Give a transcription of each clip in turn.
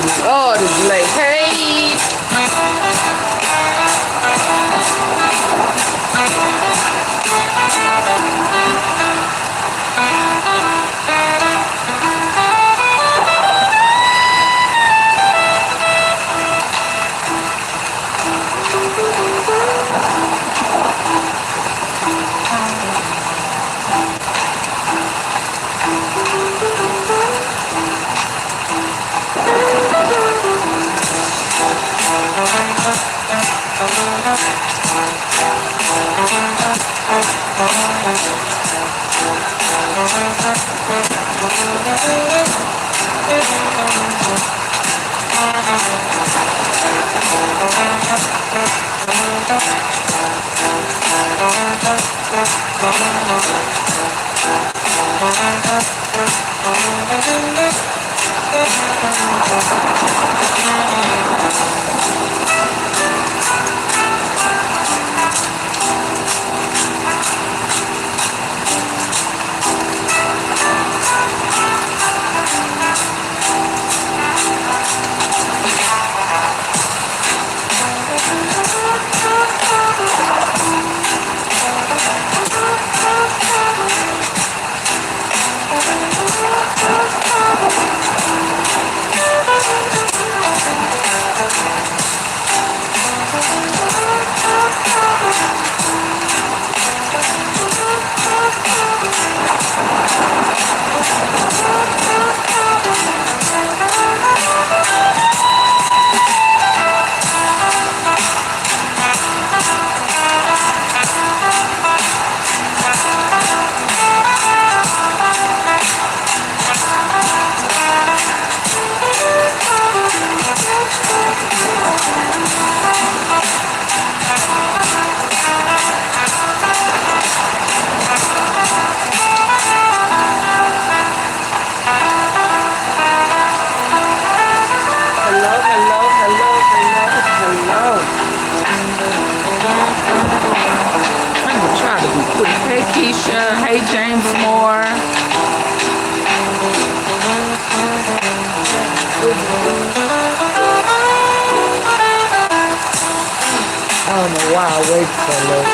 Oh, this late. Hey. Hey, James Moore. I don't know why I wait so late.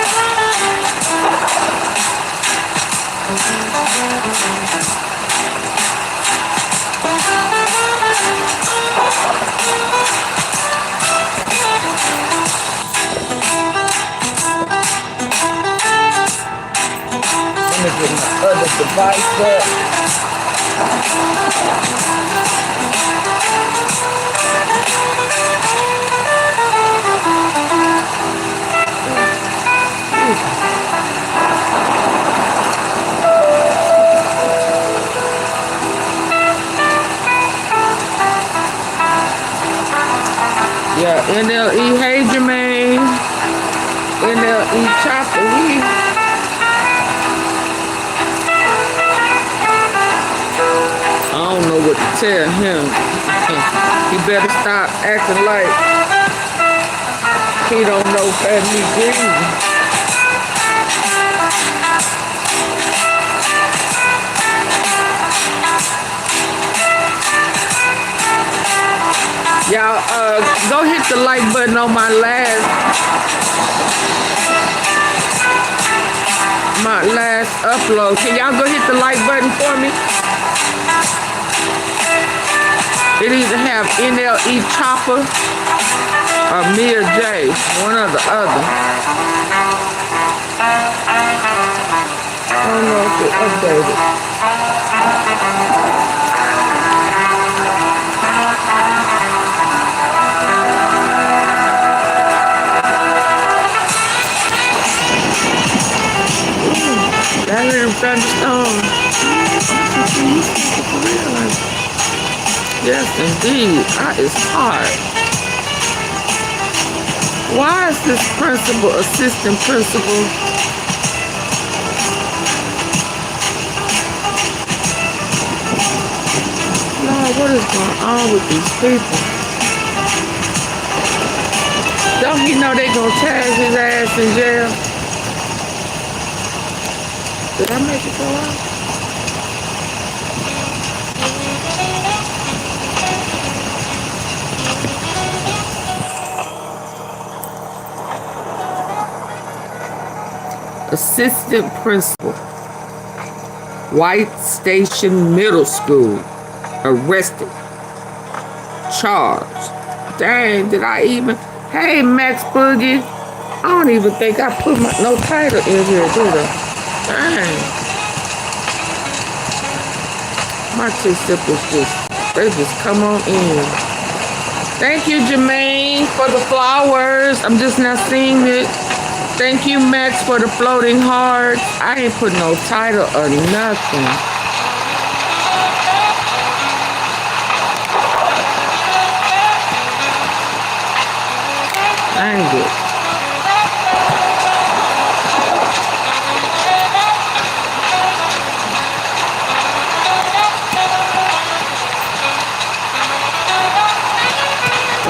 Let me get my other device up. Yeah, NLE, hey Jermaine. NLE Chopper, I don't know what to tell him. He better stop acting like he don't know family grieving. Y'all, go hit the like button on my last upload. Can y'all go hit the like button for me? It either have NLE Chopper or Mia J, one or the other. I don't know if it updated. That little thunderstorm. Yes, indeed. It's hard. Why is this principal, assistant principal? Lord, what is going on with these people? Don't he know they gonna tag his ass in jail? Did I make it go out? Assistant Principal, White Station Middle School, arrested. Charged. Dang, did I even? Hey, Max Boogie. I don't even think I put no title in here, did I? Dang. My two sippers they just come on in. Thank you, Jermaine, for the flowers. I'm just not seeing it. Thank you, Max, for the floating hearts. I ain't put no title or nothing. Dang it.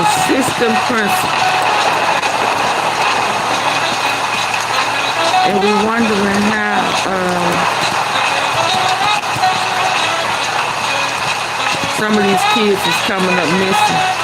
Assistant Principal. And we wondering how some of these kids is coming up missing.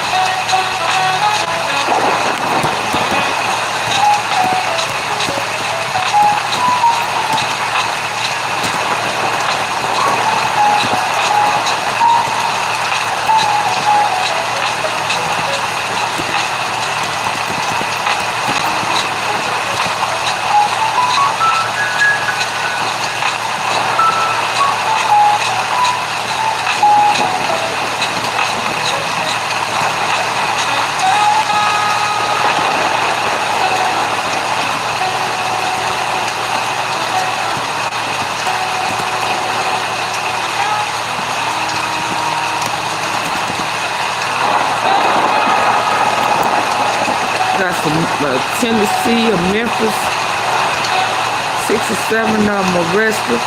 Tennessee or Memphis, 6 or 7 of them arrested.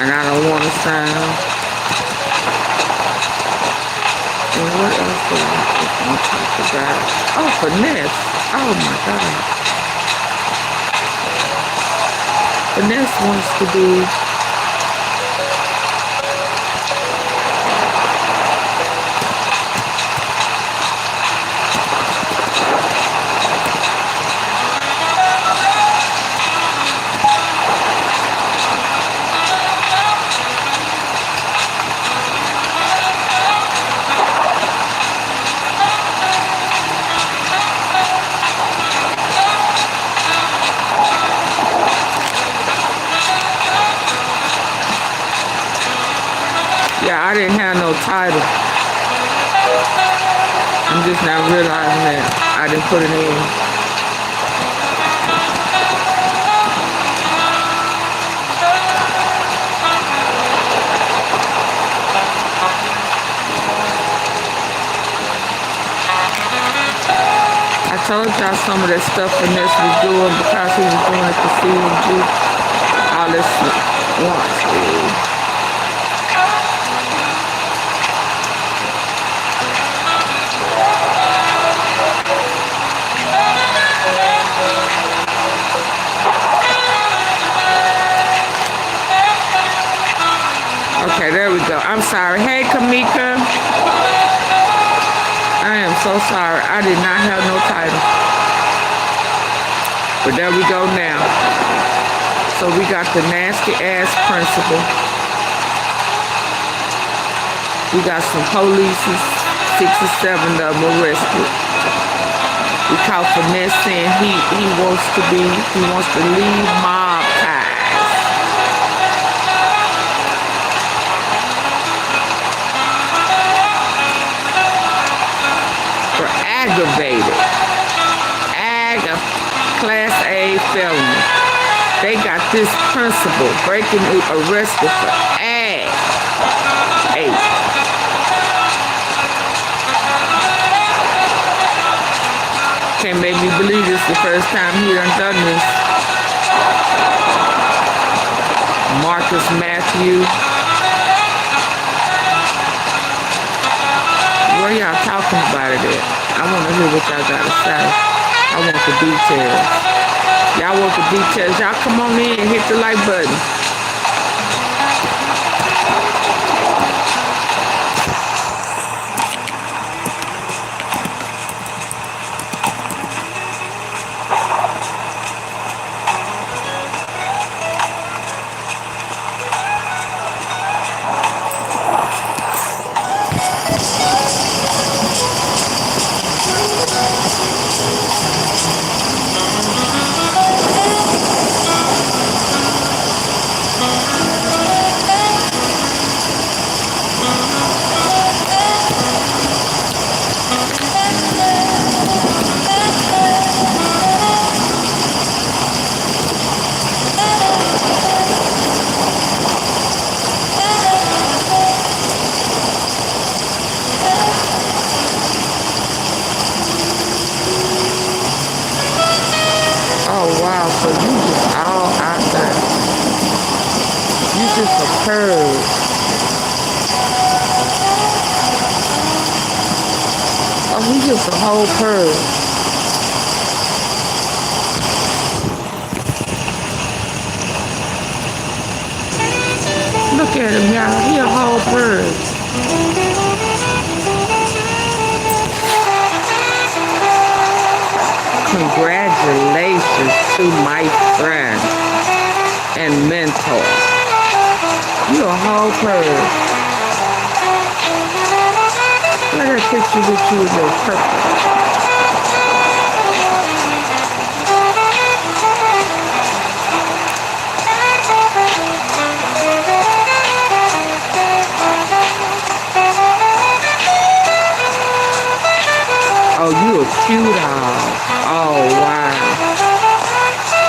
And I don't want to sound. And what else do I talk about? Oh, finesse. Oh my God. Finesse wants to be I didn't have no title. I'm just now realizing that I didn't put it in. I told y'all some of that stuff Finesse was doing because he was doing it to CMG. All this WANT2B. Okay, there we go. I'm sorry. Hey, Kamika. I am so sorry. I did not have no title. But there we go now. So we got the nasty ass principal. We got some police, 6 or 7 of them arrested. We caught Finesse saying he wants to leave mob ties. Aggravated. Class A felony. They got this principal breaking arrested for ag. 8. Can't make me believe this the first time he done this. Marcus Matthew. Where y'all talking about it at? I want to hear what y'all got to say. I want the details. Y'all want the details. Y'all come on in and hit the like button. purge. Oh, he gets a whole purge. Look at him, y'all. He a whole purge. Congratulations to my friend and mentor. You a whole purge. Look at that picture with you with your purple. Oh, you a cute dog. Oh, wow.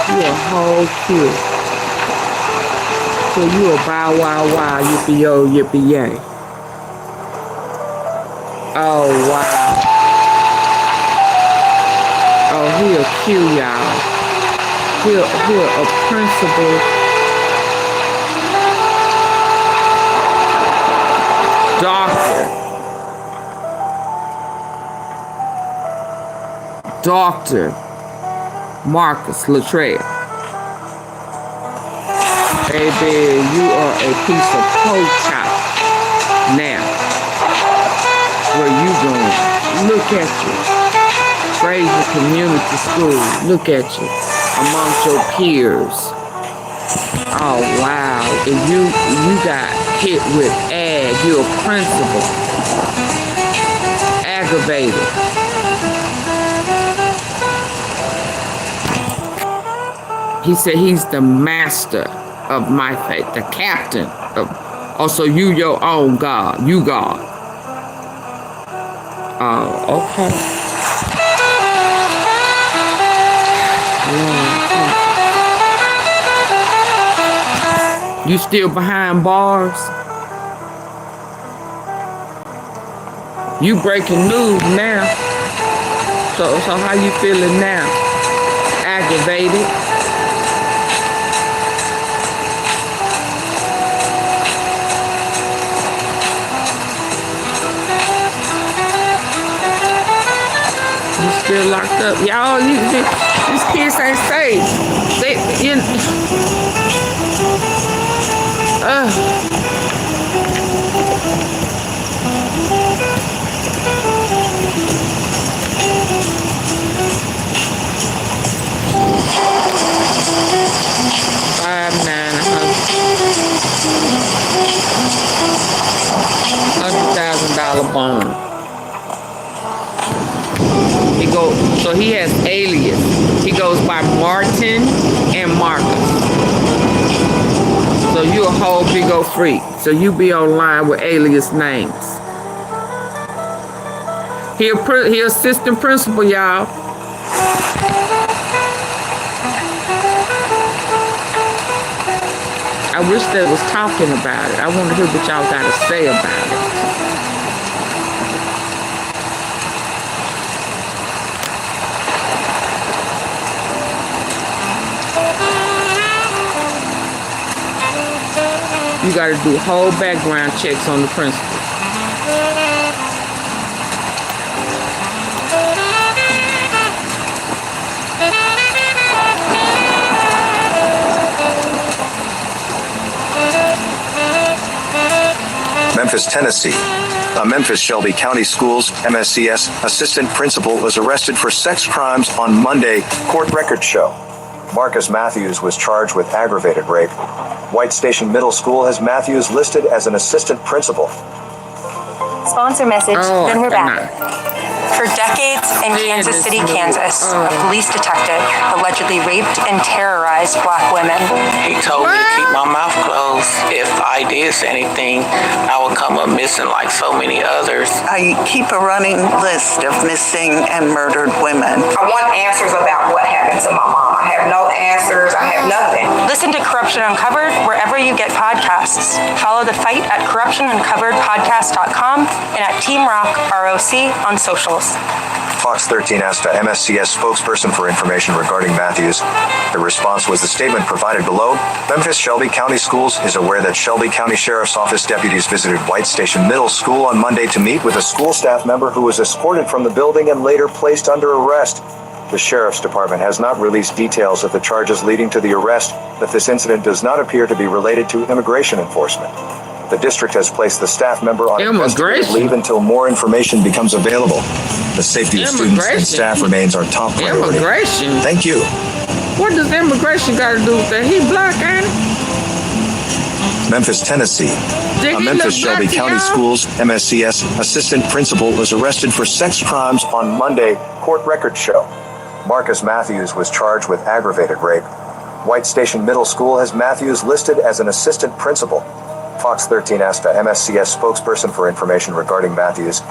You a whole cute. So you a bow wow wow, yippee yo, yippee yay. Oh, wow. Oh, he a cute, y'all. He a principal. Dr. Marcus Luttrell. Baby, you are a piece of pork chop. Now, where you going? Look at you. Fraser Community School. Look at you. Amongst your peers. Oh, wow. And you got hit with ag. You're a principal. Aggravated. He said he's the master of my faith, the captain of. Also, you your own God. You God. Oh, okay. Yeah. You still behind bars? You breaking news now. So how you feeling now? Aggravated? Still locked up, y'all. These kids ain't safe. They, you know, $100,000 bond. So he has alias. He goes by Martin and Marcus. So you a whole big old freak. So you be online with alias names. He assistant principal, y'all. I wish they was talking about it. I want to hear what y'all got to say about it. You got to do whole background checks on the principal. Memphis, Tennessee. A Memphis Shelby County Schools MSCS assistant principal was arrested for sex crimes on Monday, court records show. Marcus Matthews was charged with aggravated rape. White Station Middle School has Matthews listed as an assistant principal. Sponsor message, then we're back. For decades in Kansas City, Kansas, a police detective allegedly raped and terrorized black women. He told me to keep my mouth closed. If I did say anything, I would come up missing like so many others. I keep a running list of missing and murdered women. I want answers about what happened to my mom. I have no answers. I have nothing. Listen to Corruption Uncovered wherever you get podcasts. Follow the fight at corruptionuncoveredpodcast.com and at Team Rock ROC on socials. Fox 13 asked a MSCS spokesperson for information regarding Matthews. The response was the statement provided below. Memphis Shelby County Schools is aware that Shelby County Sheriff's Office deputies visited White Station Middle School on Monday to meet with a school staff member who was escorted from the building and later placed under arrest. The Sheriff's Department has not released details of the charges leading to the arrest, but this incident does not appear to be related to immigration enforcement. The district has placed the staff member on investigative leave until more information becomes available. The safety of students and staff remains our top priority. Immigration? Thank you. What does immigration got to do with that? He black, ain't he? Memphis, Tennessee. A Memphis Shelby County Schools MSCS assistant principal was arrested for sex crimes on Monday, court records show. Marcus Matthews was charged with aggravated rape. White Station Middle School has Matthews listed as an assistant principal. Fox 13 asked a MSCS spokesperson for information regarding Matthews.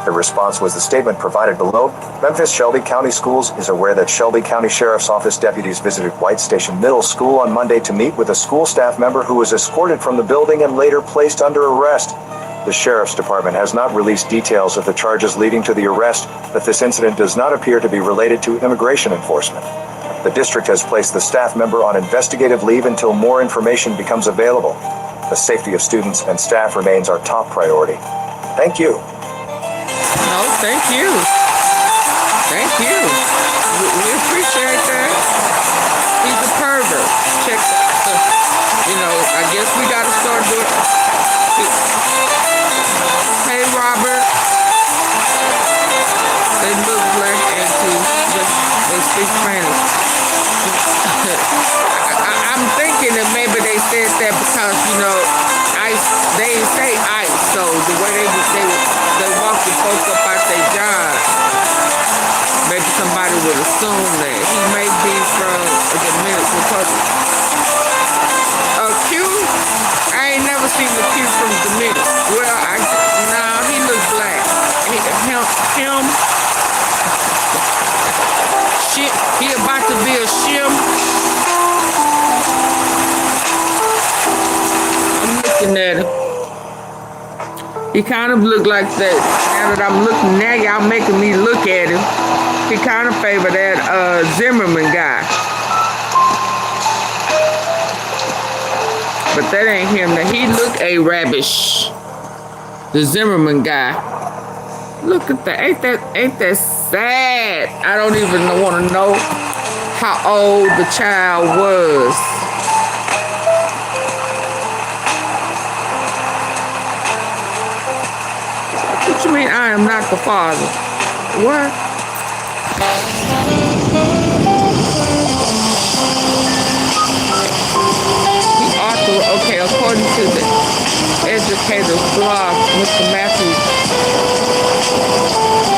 The response was the statement provided below. Memphis Shelby County Schools is aware that Shelby County Sheriff's Office deputies visited White Station Middle School on Monday to meet with a school staff member who was escorted from the building and later placed under arrest. The Sheriff's Department has not released details of the charges leading to the arrest, but this incident does not appear to be related to immigration enforcement. The district has placed the staff member on investigative leave until more information becomes available. The safety of students and staff remains our top priority. Thank you. No, thank you. Thank you. We appreciate that. He's a pervert. Check that. I guess we got to start doing. Hey, Robert. They look black and they speak Spanish. I'm thinking that maybe they said that because, ICE, they didn't say ICE, so the way they walk the folks up out their job, maybe somebody would assume that he may be from the Dominican Republic. Q? I ain't never seen the Q from Dominican. Well, he looks black. He about to be a shim. I'm looking at him. He kind of looked like that. Now that I'm looking at y'all making me look at him. He kind of favor that Zimmerman guy. But that ain't him. Now he look Arabish. The Zimmerman guy. Look at that. Ain't that sad? I don't even want to know how old the child was. What you mean I am not the father? What? Okay, according to the educator's blog, Mr. Matthews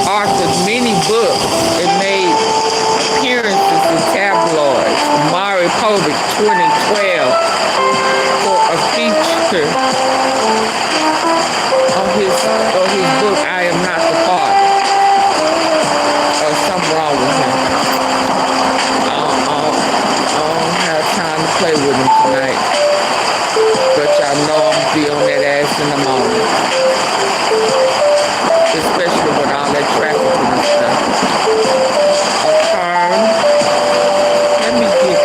authored many books and made appearances in tabloids. MAURICEHILL 2012 for a feature on his book, I Am Not the Father. Something wrong with him. I don't have time to play with him tonight. But y'all know I'm gonna be on that ass in the morning. Especially with all that traffic and stuff. Let me get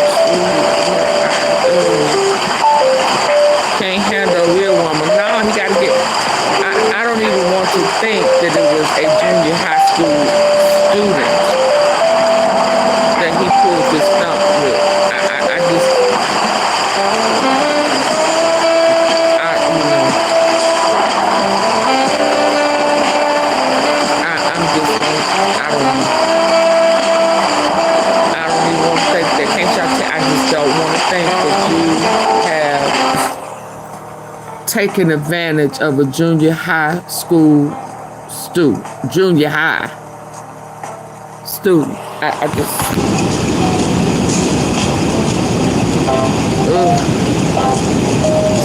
can't handle a real woman. No, he gotta get. I don't even want to think that it was a junior high school student that he pulled this stump with. I just. I don't even want to think that. Can't y'all I just don't want to think that you have taken advantage of a junior high school student. Junior high student. I just.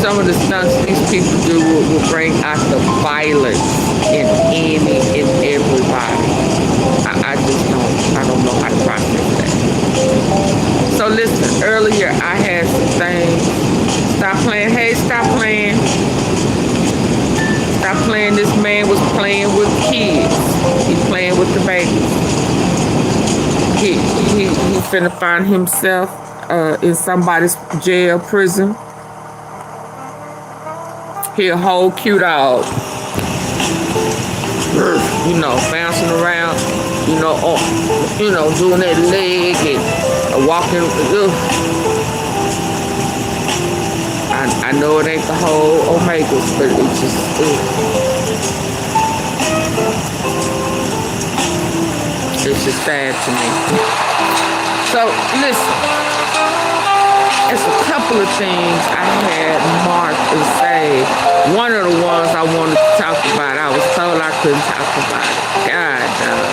Some of the stunts these people do will bring out the violence in any and everybody. I don't know how to process that. So listen, earlier I had some things. Stop playing. Hey, stop playing. Stop playing. This man was playing with kids. He's playing with the babies. he finna find himself in somebody's jail, prison. He a whole cute dog. You know, bouncing around, you know, doing that leg and walking. I know it ain't the whole Omegas, but it's just. It's just sad to me. So, listen. It's a couple of things I had marked and saved. One of the ones I wanted to talk about, I was told I couldn't talk about it. God, dog.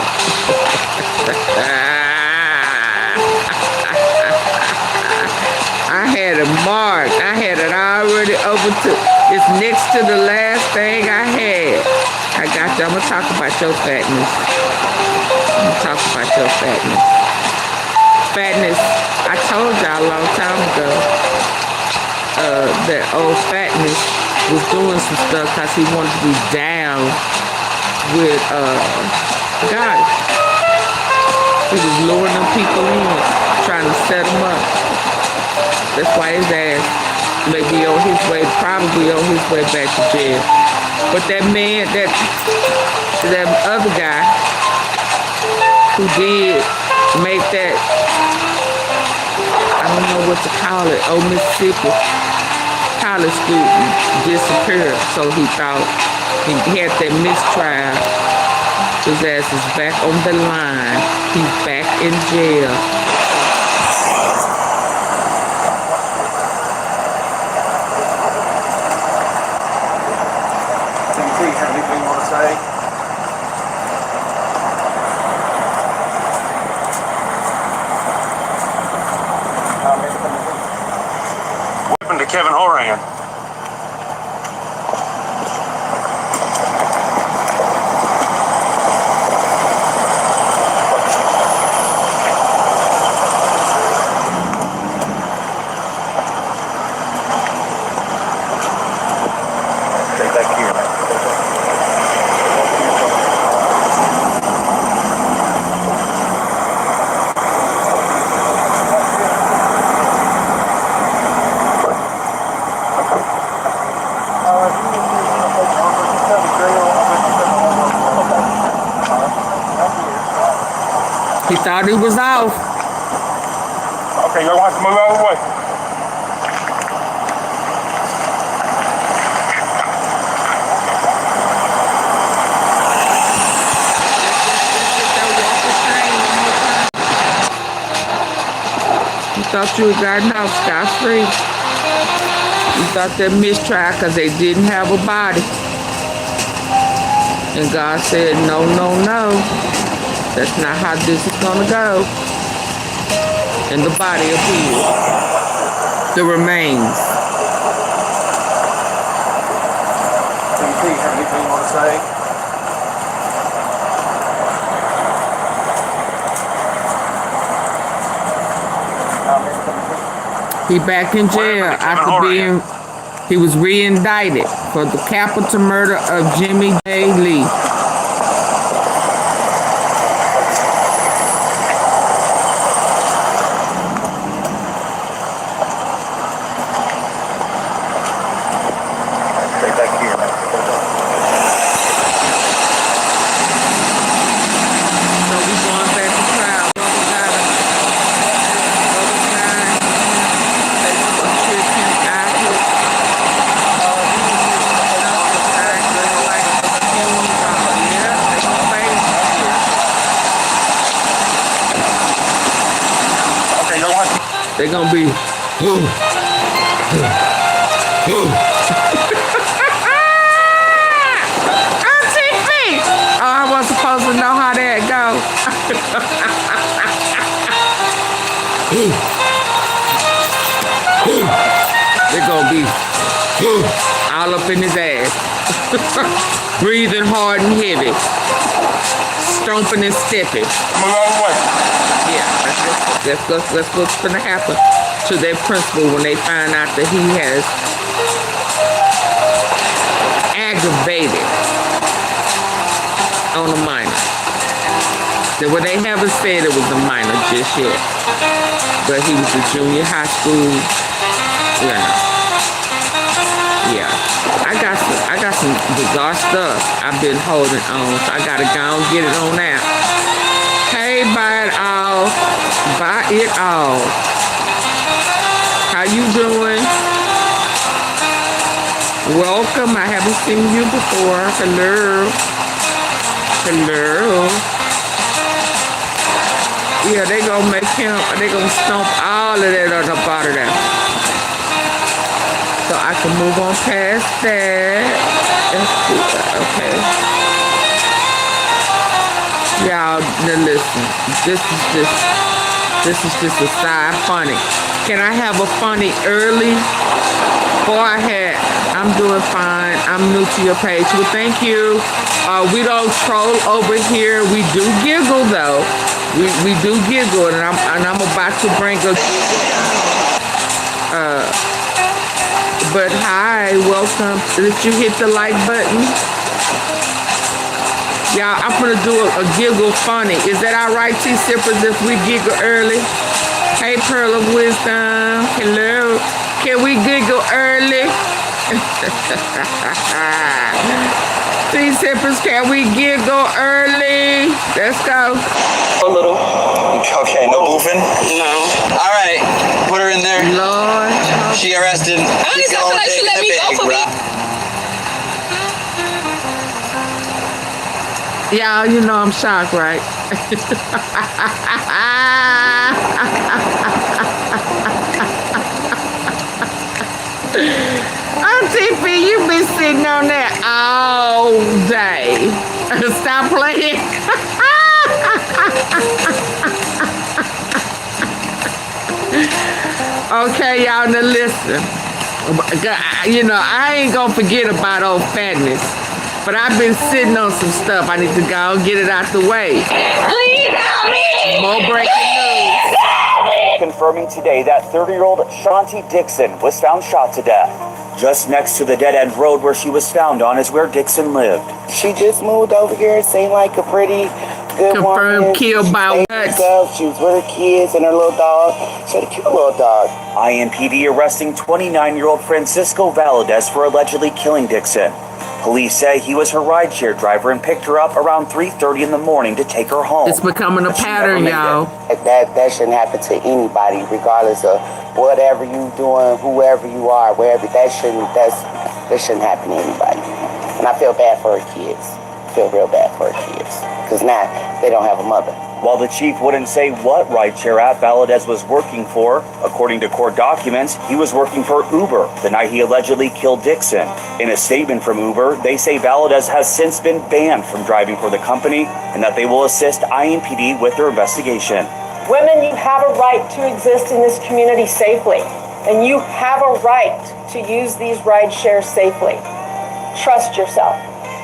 I had it marked. I had it already over to. It's next to the last thing I had. I got you. I'm going to talk about your fatness. Talk about your fatness. Fatness, I told y'all a long time ago that old Fatness was doing some stuff because he wanted to be down with God. He was luring them people in, trying to set them up. That's why his ass may be on his way, probably on his way back to jail. But that man, that other guy, who did make that, I don't know what to call it, old Mississippi college student disappear. So he thought he had that mistrial. His ass is back on the line. He's back in jail. TT, have anything you want to say? To Kevin Horan. Take that cue. He thought he was off. Okay, y'all want to move out of the way. You thought you had gotten off scot-free. You thought that mistrial because they didn't have a body. And God said, no, no, no. That's not how this is gonna go. And the body appeared. The remains. TT, have anything you want to say? He back in jail after being, he was re-indicted for the capital murder of Jimmy J. Lee. Take that cue. So we going back to trial. They're gonna be. AunTeaFee! Oh, I wasn't supposed to know how that go. They're gonna be all up in his ass. Breathing hard and heavy. Stomping and stepping. Move out of the way. Yeah, that's what's gonna happen to their principal when they find out that he has aggravated on a minor. Well, they haven't said it was a minor just yet. But he was a junior high school. Yeah. Yeah. I got some bizarre stuff I've been holding on, so I gotta go and get it on out. Hey, buy it all. Buy it all. How you doing? Welcome. I haven't seen you before. Hello. Hello. Yeah, they gonna make him, they gonna stomp all of that on the bottom there. So I can move on past that. Okay. Y'all, now listen. This is just a side funny. Can I have a funny early? I'm doing fine. I'm new to your page. Well, thank you. We don't troll over here. We do giggle though. We do giggle, and I'm about to bring a but hi, welcome. Did you hit the like button? Y'all, I'm gonna do a giggle funny. Is that all right, Tea Sippers, if we giggle early? Hey, Pearl of Wisdom. Hello. Can we giggle early? Tea Sippers, can we giggle early? Let's go. A little. Okay, no moving? No. All right, put her in there. Lord. She arrested. I just feel like she let me go for me. Y'all, you know I'm shocked, right? AunTeaFee, you been sitting on that all day. Stop playing. Okay, y'all, now listen. You know, I ain't gonna forget about old fatness, but I've been sitting on some stuff. I need to go and get it out the way. Please help me! More breaking news. Confirming today that 30-year-old Shanti Dixon was found shot to death. Just next to the dead-end road where she was found on is where Dixon lived. She just moved over here. It seemed like a pretty good Confirmed woman. killed by what? She was with her kids and her little dog. She had a cute little dog. INPD arresting 29-year-old Francisco Valadez for allegedly killing Dixon. Police say he was her rideshare driver and picked her up around 3:30 in the morning to take her home. It's becoming a pattern, y'all. That shouldn't happen to anybody, regardless of whatever you doing, whoever you are, wherever. That shouldn't happen to anybody. And I feel bad for her kids. I feel real bad for her kids, because now they don't have a mother. While the chief wouldn't say what rideshare app Valadez was working for, according to court documents, he was working for Uber the night he allegedly killed Dixon. In a statement from Uber, they say Valadez has since been banned from driving for the company and that they will assist INPD with their investigation. Women, you have a right to exist in this community safely, and you have a right to use these rideshares safely. Trust yourself.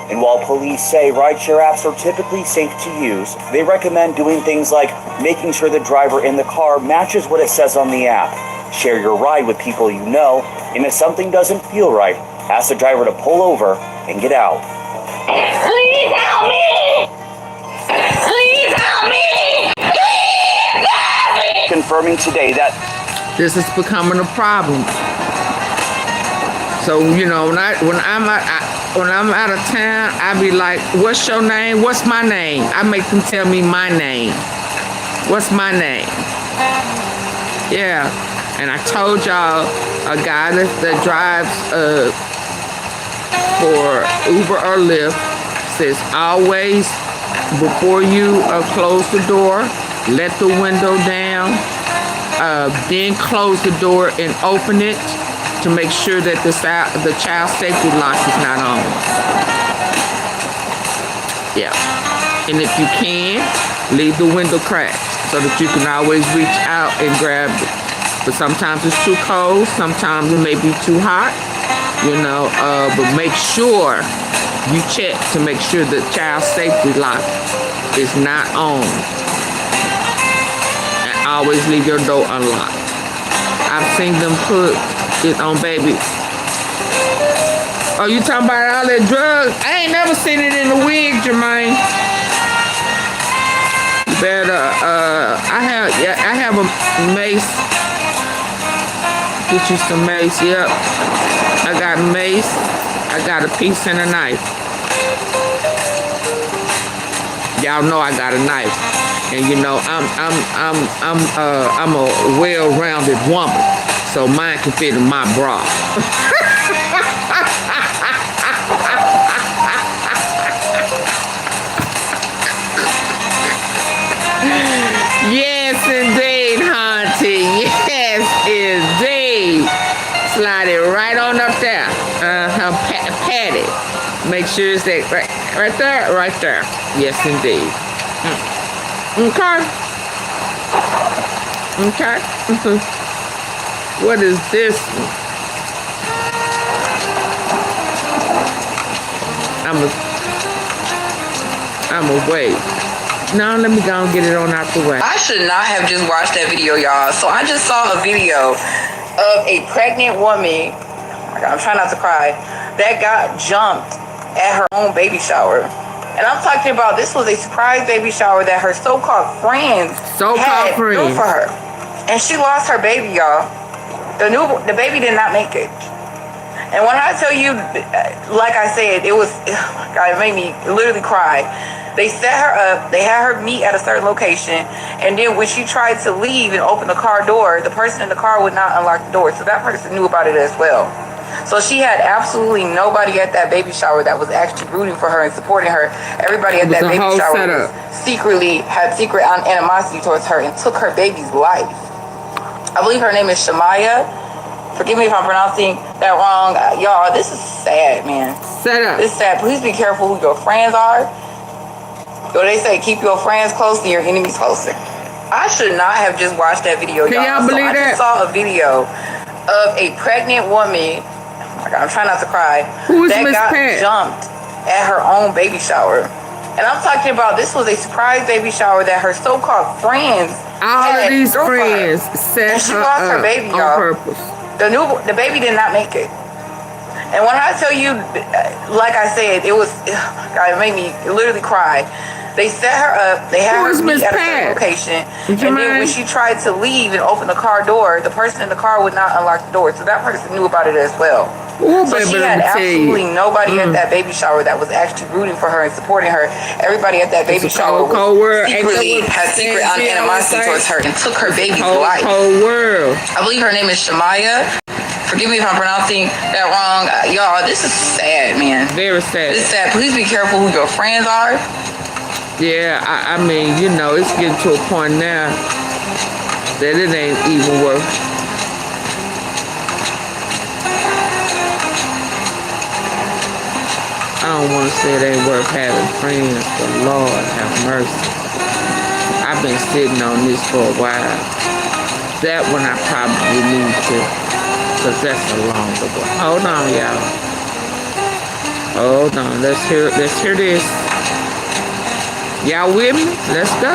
And while police say rideshare apps are typically safe to use, they recommend doing things like making sure the driver in the car matches what it says on the app. Share your ride with people you know, and if something doesn't feel right, ask the driver to pull over and get out. Please help me! Please help me! Please help me! Confirming today that this is becoming a problem. So, you know, when I'm out of town, I be like, what's your name? What's my name? I make them tell me my name. What's my name? Yeah. And I told y'all, a guy that drives for Uber or Lyft says always, before you close the door, let the window down, then close the door and open it, to make sure that the child safety lock is not on. Yeah. And if you can, leave the window cracked so that you can always reach out and grab it. But sometimes it's too cold, sometimes it may be too hot, you know, but make sure you check to make sure the child safety lock is not on. And always leave your door unlocked. I've seen them put it on baby. Oh, you talking about all that drugs? I ain't never seen it in the wig, Jermaine. You better, I have a mace. Get you some mace, yep. I got mace. I got a piece and a knife. Y'all know I got a knife. And you know, I'm a well-rounded woman. So mine can fit in my bra. Yes, indeed, Auntie. Yes, indeed. Slide it right on up there. Pat it. Make sure it's that right there, right there. Yes, indeed. Okay. Okay. What is this? I'm a wait. Now let me go and get it on out the way. I should not have just watched that video, y'all. So I just saw a video of a pregnant woman. Oh my God, I'm trying not to cry. That got jumped at her own baby shower. And I'm talking about this was a surprise baby shower that her so-called friends had threw for her. And she lost her baby, y'all. The baby did not make it. And when I tell you, like I said, it was, oh my God, it made me literally cry. They set her up, they had her meet at a certain location, and then when she tried to leave and open the car door, the person in the car would not unlock the door. So that person knew about it as well. So she had absolutely nobody at that baby shower that was actually rooting for her and supporting her. Everybody at that baby shower had secret animosity towards her and took her baby's life. I believe her name is Shamaya. Forgive me if I'm pronouncing that wrong. Y'all, this is sad, man. This is sad. Please be careful who your friends are. So they say keep your friends close and your enemies closer. I should not have just watched that video, y'all. Can y'all believe that? I just saw a video of a pregnant woman. Oh my God, I'm trying not to cry. Who is that Miss got Pat? jumped at her own baby shower. And I'm talking about this was a surprise baby shower that her so-called friends all of these friends set her up her baby, on y'all. purpose. The baby did not make it. And when I tell you, like I said, it was, oh my God, it made me literally cry. They set her up, they had her meet at a certain location, and then when she tried to leave and open the car door, the person in the car would not unlock the door. So that person knew about it as well. So she had absolutely nobody at that baby shower that was actually rooting for her and supporting her. Everybody at that baby shower secretly had secret animosity towards her and took her baby's life. I believe her name is Shamaya. Forgive me if I'm pronouncing that wrong. Y'all, this is sad, man. Very sad. This is sad. Please be careful who your friends are. Yeah, I mean, you know, it's getting to a point now that it ain't even worth. I don't want to say it ain't worth having friends, but Lord have mercy. I've been sitting on this for a while. That one I probably need to, because that's a longer one. Hold on, y'all. Hold on, let's hear this. Y'all with me? Let's go.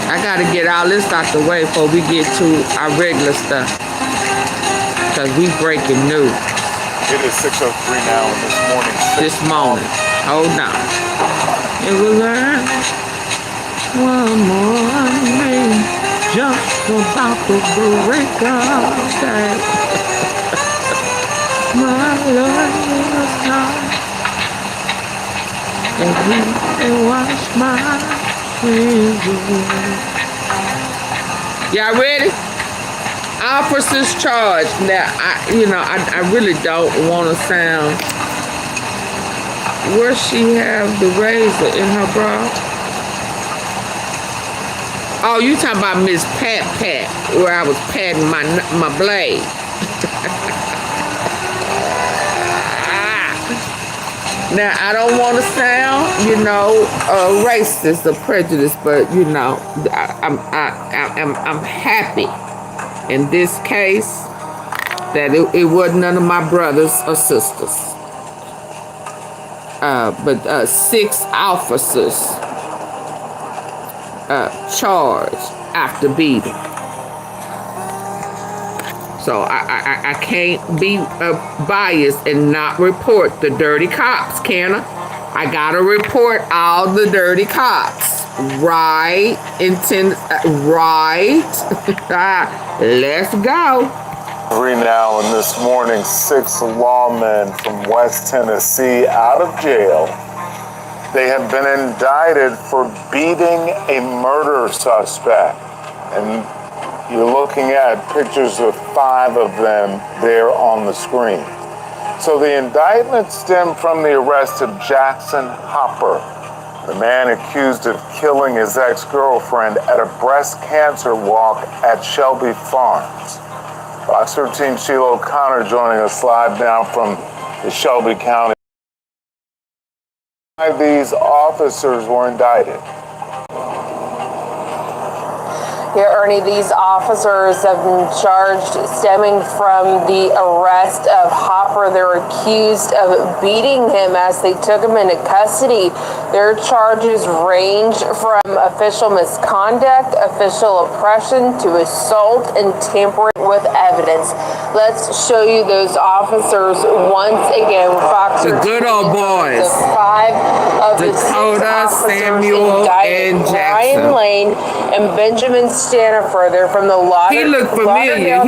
I gotta get all this out the way before we get to our regular stuff. Because we breaking news. It is 6:03 now in this morning. Hold on. It will learn one more name just about to break up that. My Lord is God. And wash my sins away. Y'all ready? Officers charged. Now, I really don't want to sound. Where she have the razor in her bra? Oh, you talking about Miss Pat, where I was patting my blade. Now, I don't want to sound, racist or prejudiced, but, I'm happy in this case that it wasn't none of my brothers or sisters. But 6 officers charged after beating. So I can't be biased and not report the dirty cops, can I? I gotta report all the dirty cops. Right? Right? Let's go. Now, and this morning, 6 lawmen from West Tennessee out of jail. They have been indicted for beating a murder suspect. And you're looking at pictures of 5 of them there on the screen. So the indictment stemmed from the arrest of Jackson Hopper, the man accused of killing his ex-girlfriend at a breast cancer walk at Shelby Farms. Fox 13 Sheila O'Connor joining us live now from the Shelby County. These officers were indicted. Here, Ernie, these officers have been charged stemming from the arrest of Hopper. They're accused of beating him as they took him into custody. Their charges range from official misconduct, official oppression, to assault and tampering with evidence. Let's show you those officers once again. Fox, the good old boys. 5 of the 6 officers Samuel, indicted: and Ryan Lane and Benjamin Stanifer. They're from the Lauderdale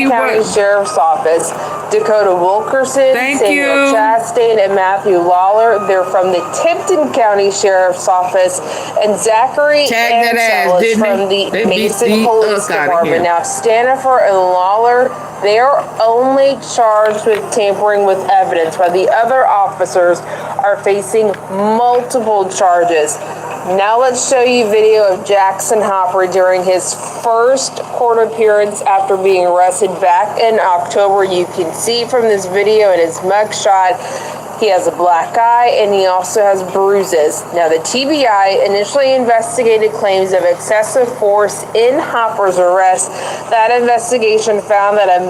County Sheriff's Office. Dakota Wilkerson, Samuel Chastain, and Matthew Lawler. They're from the Tipton County Sheriff's Office. And Zachary Ansel is from the Mason Police Department. Now, Stanifer and Lawler, they are only charged with tampering with evidence, while the other officers are facing multiple charges. Now let's show you video of Jackson Hopper during his first court appearance after being arrested back in October. You can see from this video in his mugshot, he has a black eye and he also has bruises. Now, the TBI initially investigated claims of excessive force in Hopper's arrest. That investigation found that a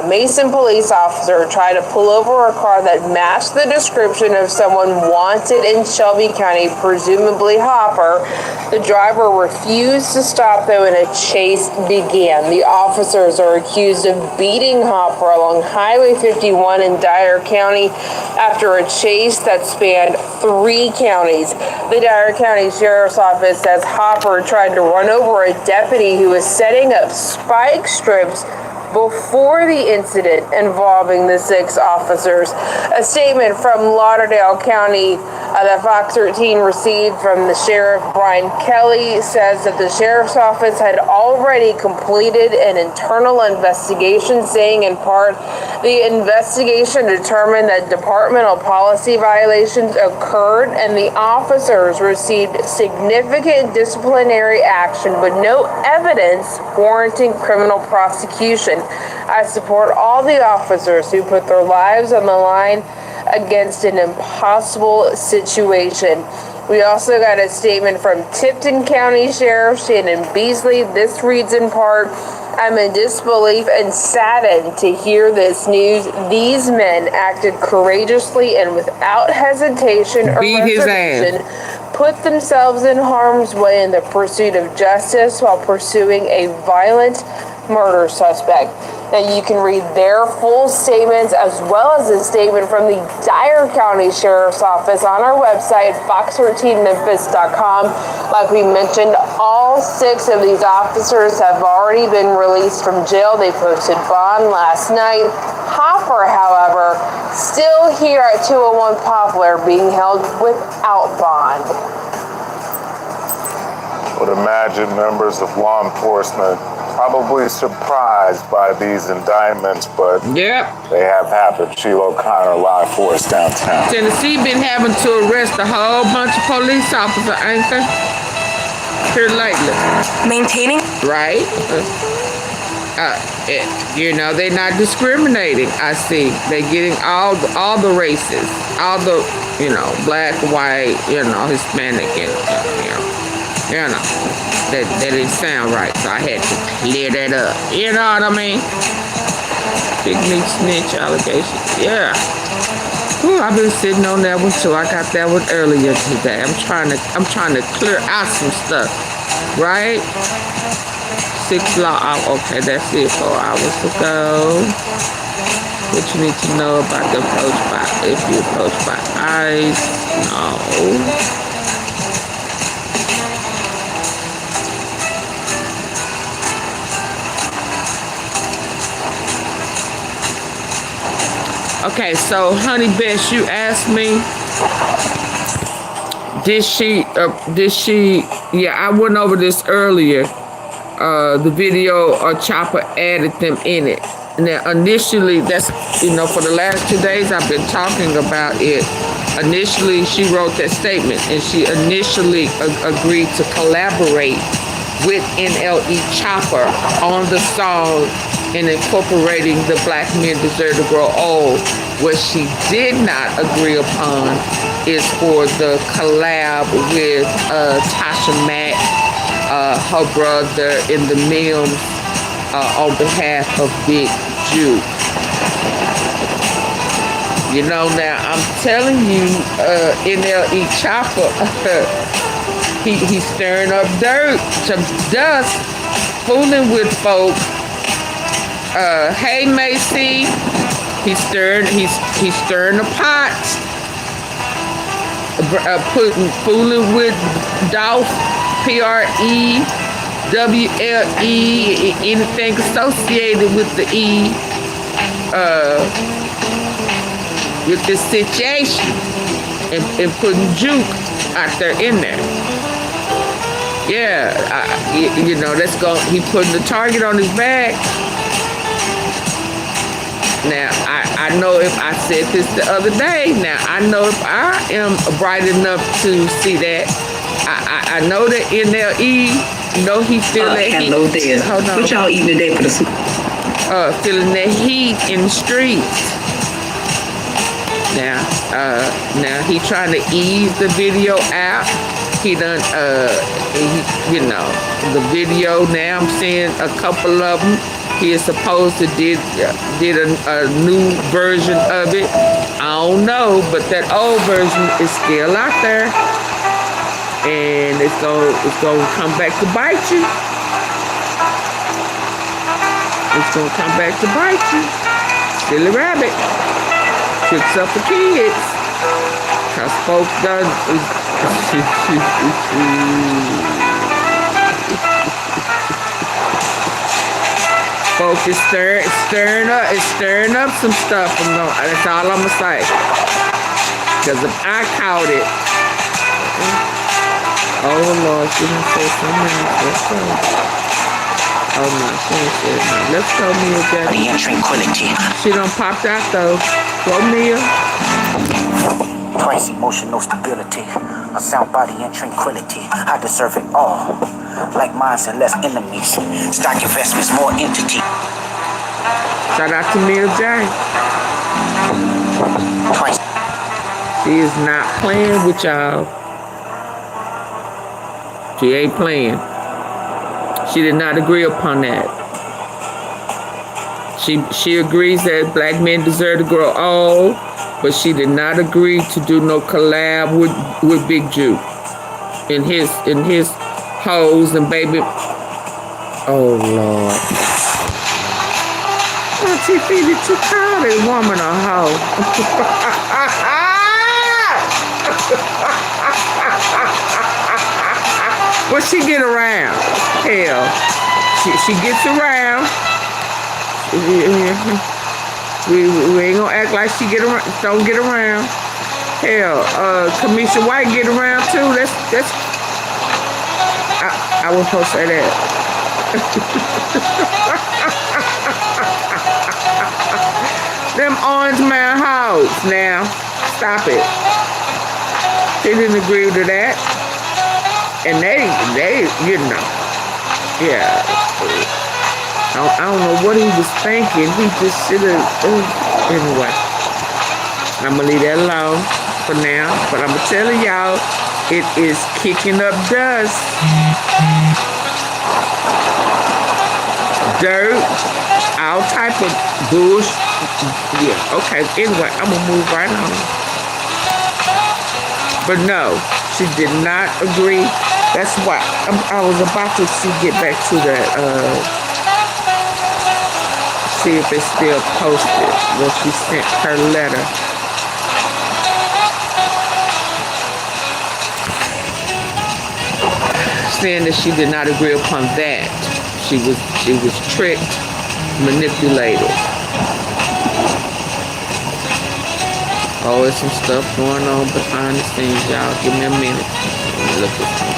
Mason police officer tried to pull over a car that matched the description of someone wanted in Shelby County, presumably Hopper. The driver refused to stop, though, and a chase began. The officers are accused of beating Hopper along Highway 51 in Dyer County after a chase that spanned 3 counties. The Dyer County Sheriff's Office says Hopper tried to run over a deputy who was setting up spike strips before the incident involving the 6 officers. A statement from Lauderdale County that Fox 13 received from the Sheriff Brian Kelly says that the Sheriff's Office had already completed an internal investigation, saying in part, the investigation determined that departmental policy violations occurred and the officers received significant disciplinary action, but no evidence warranting criminal prosecution. I support all the officers who put their lives on the line against an impossible situation. We also got a statement from Tipton County Sheriff Shannon Beasley. This reads in part, I'm in disbelief and saddened to hear this news. These men acted courageously and without hesitation or reservation, put themselves in harm's way in the pursuit of justice while pursuing a violent murder suspect. Now, you can read their full statements as well as a statement from the Dyer County Sheriff's Office on our website, fox13memphis.com. Like we mentioned, all 6 of these officers have already been released from jail. They posted bond last night. Hopper, however, still here at 201 Poplar, being held without bond. Would imagine members of law enforcement probably surprised by these indictments, but they have happened. Sheila O'Connor live for us downtown. Tennessee been having to arrest a whole bunch of police officers, ain't they? Here lately. Maintaining? Right? You know, they're not discriminating. I see. They're getting all the races, all the, you know, black, white, you know, Hispanic, and you know, that didn't sound right, so I had to clear that up. You know what I mean? Big meat snitch allegations. Yeah. Ooh, I've been sitting on that one too. I got that one earlier today. I'm trying to clear out some stuff, right? 6 law. Oh, okay, that's it. 4 hours ago. What you need to know about the approach by, if you approach by ICE, no. Okay, so Honey Best, you asked me, did she, yeah, I went over this earlier, the video, Chopper added them in it. Now, initially, that's, you know, for the last 2 days, I've been talking about it. Initially, she wrote that statement, and she initially agreed to collaborate with NLE Chopper on the song and incorporating the Black Men Deserve to Grow Old. What she did not agree upon is for the collab with Tasha Mack, her brother in the MEMPHIS, on behalf of Big Jew. You know, now I'm telling you, NLE Chopper, he's stirring up dirt, some dust, fooling with folks. Hey Macy, he's stirring the pot, fooling with Dolph, PREWLE, anything associated with the E, with this situation, and putting juke out there in there. Yeah, you know, he putting the target on his back. Now, I know if I said this the other day, now I know if I am bright enough to see that, I know that NLE, you know, he feel that heat. Hello there. Hold on. What y'all eating today for the soup? Feeling that heat in the streets. Now he trying to ease the video out. He done, you know, the video now, I'm seeing a couple of them. He is supposed to did a new version of it. I don't know, but that old version is still out there, and it's gonna come back to bite you. It's gonna come back to bite you. Silly rabbit. Tricks up for kids. Cause folks done. Folks is stirring up some stuff. That's all I'm gonna say. Cause if I caught it, oh Lord, she didn't say something. Let's go. Oh no, she didn't say nothing. Let's go, Mia Jackson. The tranquility. She done popped out though. Go, Mia. Price emotional stability. A sound body and tranquility. I deserve it all. Like minds and less enemies. Stock investments, more entity. Shout out to Mia J. She is not playing with y'all. She ain't playing. She did not agree upon that. She agrees that black men deserve to grow old, but she did not agree to do no collab with Big Jew in his hoes and baby. Oh Lord. AunTeaFee, did you call this woman a hoe? Well, she get around. Hell, she gets around. We ain't gonna act like she get around. Don't get around. Hell, Kamisha White get around too. That's. I was supposed to say that. Them Orange Man hoes. Now, stop it. She didn't agree to that. And they, you know, yeah. I don't know what he was thinking. He just should have, anyway. I'm going to leave that alone for now. But I'm going to tell y'all, it is kicking up dust. Dirt, all type of bullshit. Yeah, okay. Anyway, I'm going to move right on. But no, she did not agree. That's why I was about to get back to that. see if it's still posted. Well, she sent her letter. Saying that she did not agree upon that. She was tricked, manipulated. Oh, there's some stuff going on behind the scenes, y'all. Give me a minute. Let me look at this.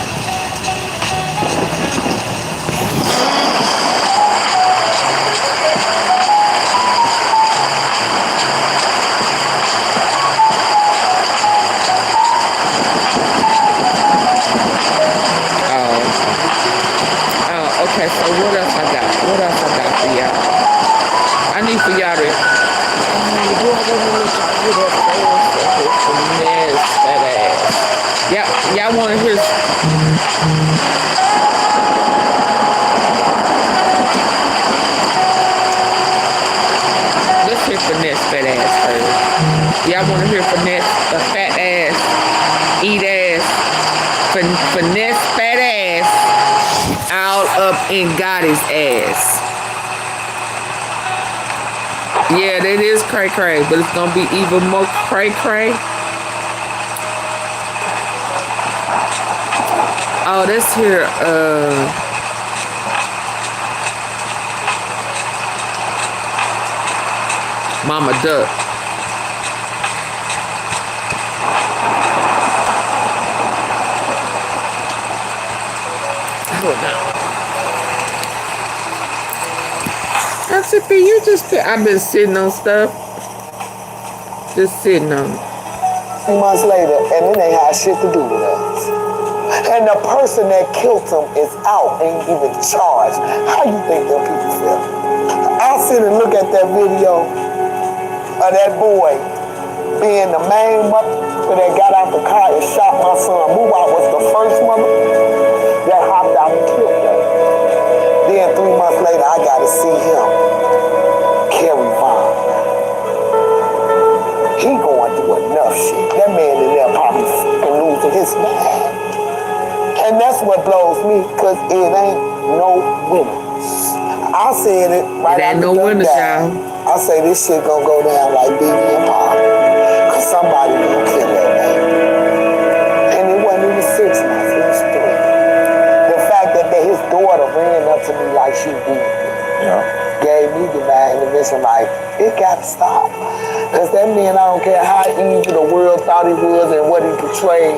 Okay, so what else I got? What else I got for y'all? I need for y'all to... Y'all want to hear... Let's hear Finesse fat ass first. Y'all want to hear Finesse a fat ass, eat ass, Finesse fat ass all up in Gotti's ass. Yeah, that is cray cray, but it's gonna be even more cray cray. Oh, that's here. Mama Duck. AunTeaFee, you just... I've been sitting on stuff. Just sitting on it. 2 months later, and it ain't had shit to do with us. And the person that killed him is out, ain't even charged. How you think them people feel? I sit and look at that video of that boy being the main mother that got out the car and shot my son. Muwa was the first mother that hopped out and killed him. Then 3 months later, I got to see him carry Vaughn. He going through enough shit. That man in there probably losing his mind. And that's what blows me, because it ain't no winners. I said it right after no winners, y'all. I say this shit gonna go down like Biggie and Paul. Because somebody gonna kill that man. And it wasn't even 6 months, it was 3. The fact that his daughter ran up to me like she beat me, gave me divine intervention, like, it gotta stop. Because that man, I don't care how evil the world thought he was and what he portrayed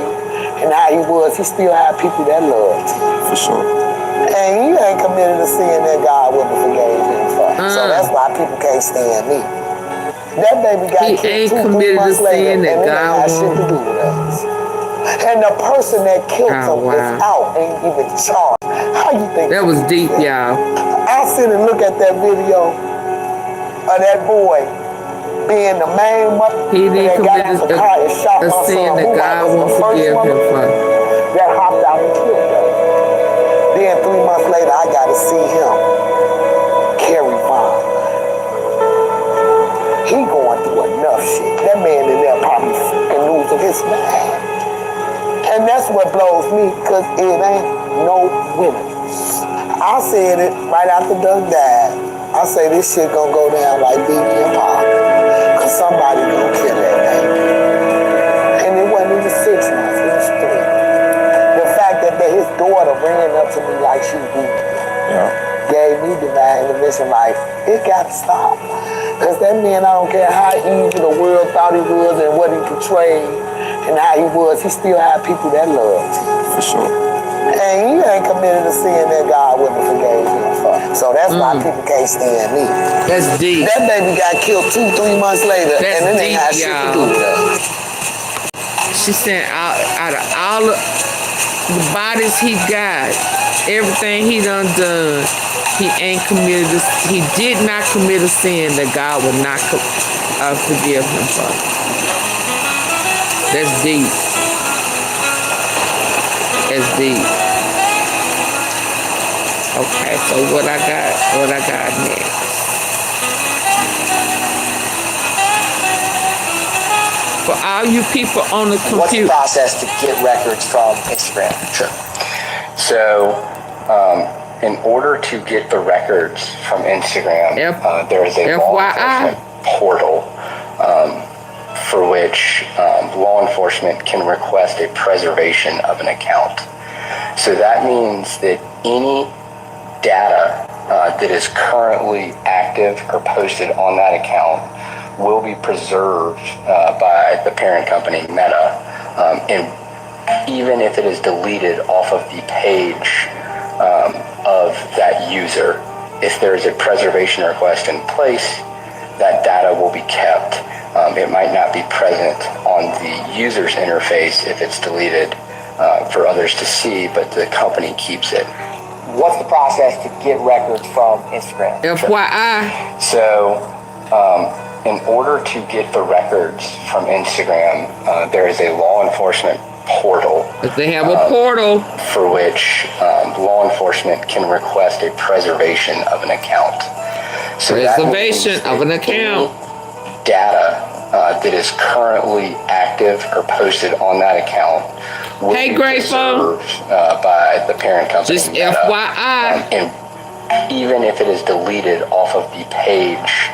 and how he was, he still had people that loved him. For sure. And he ain't committed to sin that God wouldn't have forgave him for. So that's why people can't stand me. That baby got killed 2-3 months later, and it ain't had shit to do with us. And the person that killed him is out, ain't even charged. How you think that was deep, y'all? I sit and look at that video of that boy being the main mother that got out the car and shot my son. That God won't forgive him for. That hopped out and killed him. Then 3 months later, I got to see him carry Vaughn. He going through enough shit. That man in there probably losing his mind. And that's what blows me, because it ain't no winners. I said it right after Doug died. I say this shit gonna go down like Biggie and Paul. Because somebody gonna kill that man. And it wasn't even 6 months, it was 3. The fact that his daughter ran up to me like she beat me, gave me divine intervention, like, it got to stop. Because that man, I don't care how evil the world thought he was and what he portrayed and how he was, he still had people that loved him. For sure. And he ain't committed to sin that God wouldn't have forgave him for. So that's why people can't stand me. That's deep. That baby got killed 2-3 months later, and then they had shit to do with us. She said out of all the bodies he got, everything he done, he ain't committed this. He did not commit a sin that God would not forgive him for. That's deep. That's deep. Okay, so what I got next? For all you people on the computer. What's the process to get records from Instagram? Sure. So, In order to get the records from Instagram, there is a law enforcement portal for which law enforcement can request a preservation of an account. So that means that any data that is currently active or posted on that account will be preserved by the parent company, Meta, and even if it is deleted off of the page of that user, if there is a preservation request in place, that data will be kept. It might not be present on the user's interface if it's deleted for others to see, but the company keeps it. What's the process to get records from Instagram? FYI. So, in order to get the records from Instagram, there is a law enforcement portal. If they have a portal for which law enforcement can request a preservation of an account. So preservation of an account. Data that is currently active or posted on that account will be preserved by the parent company. Just FYI. And even if it is deleted off of the page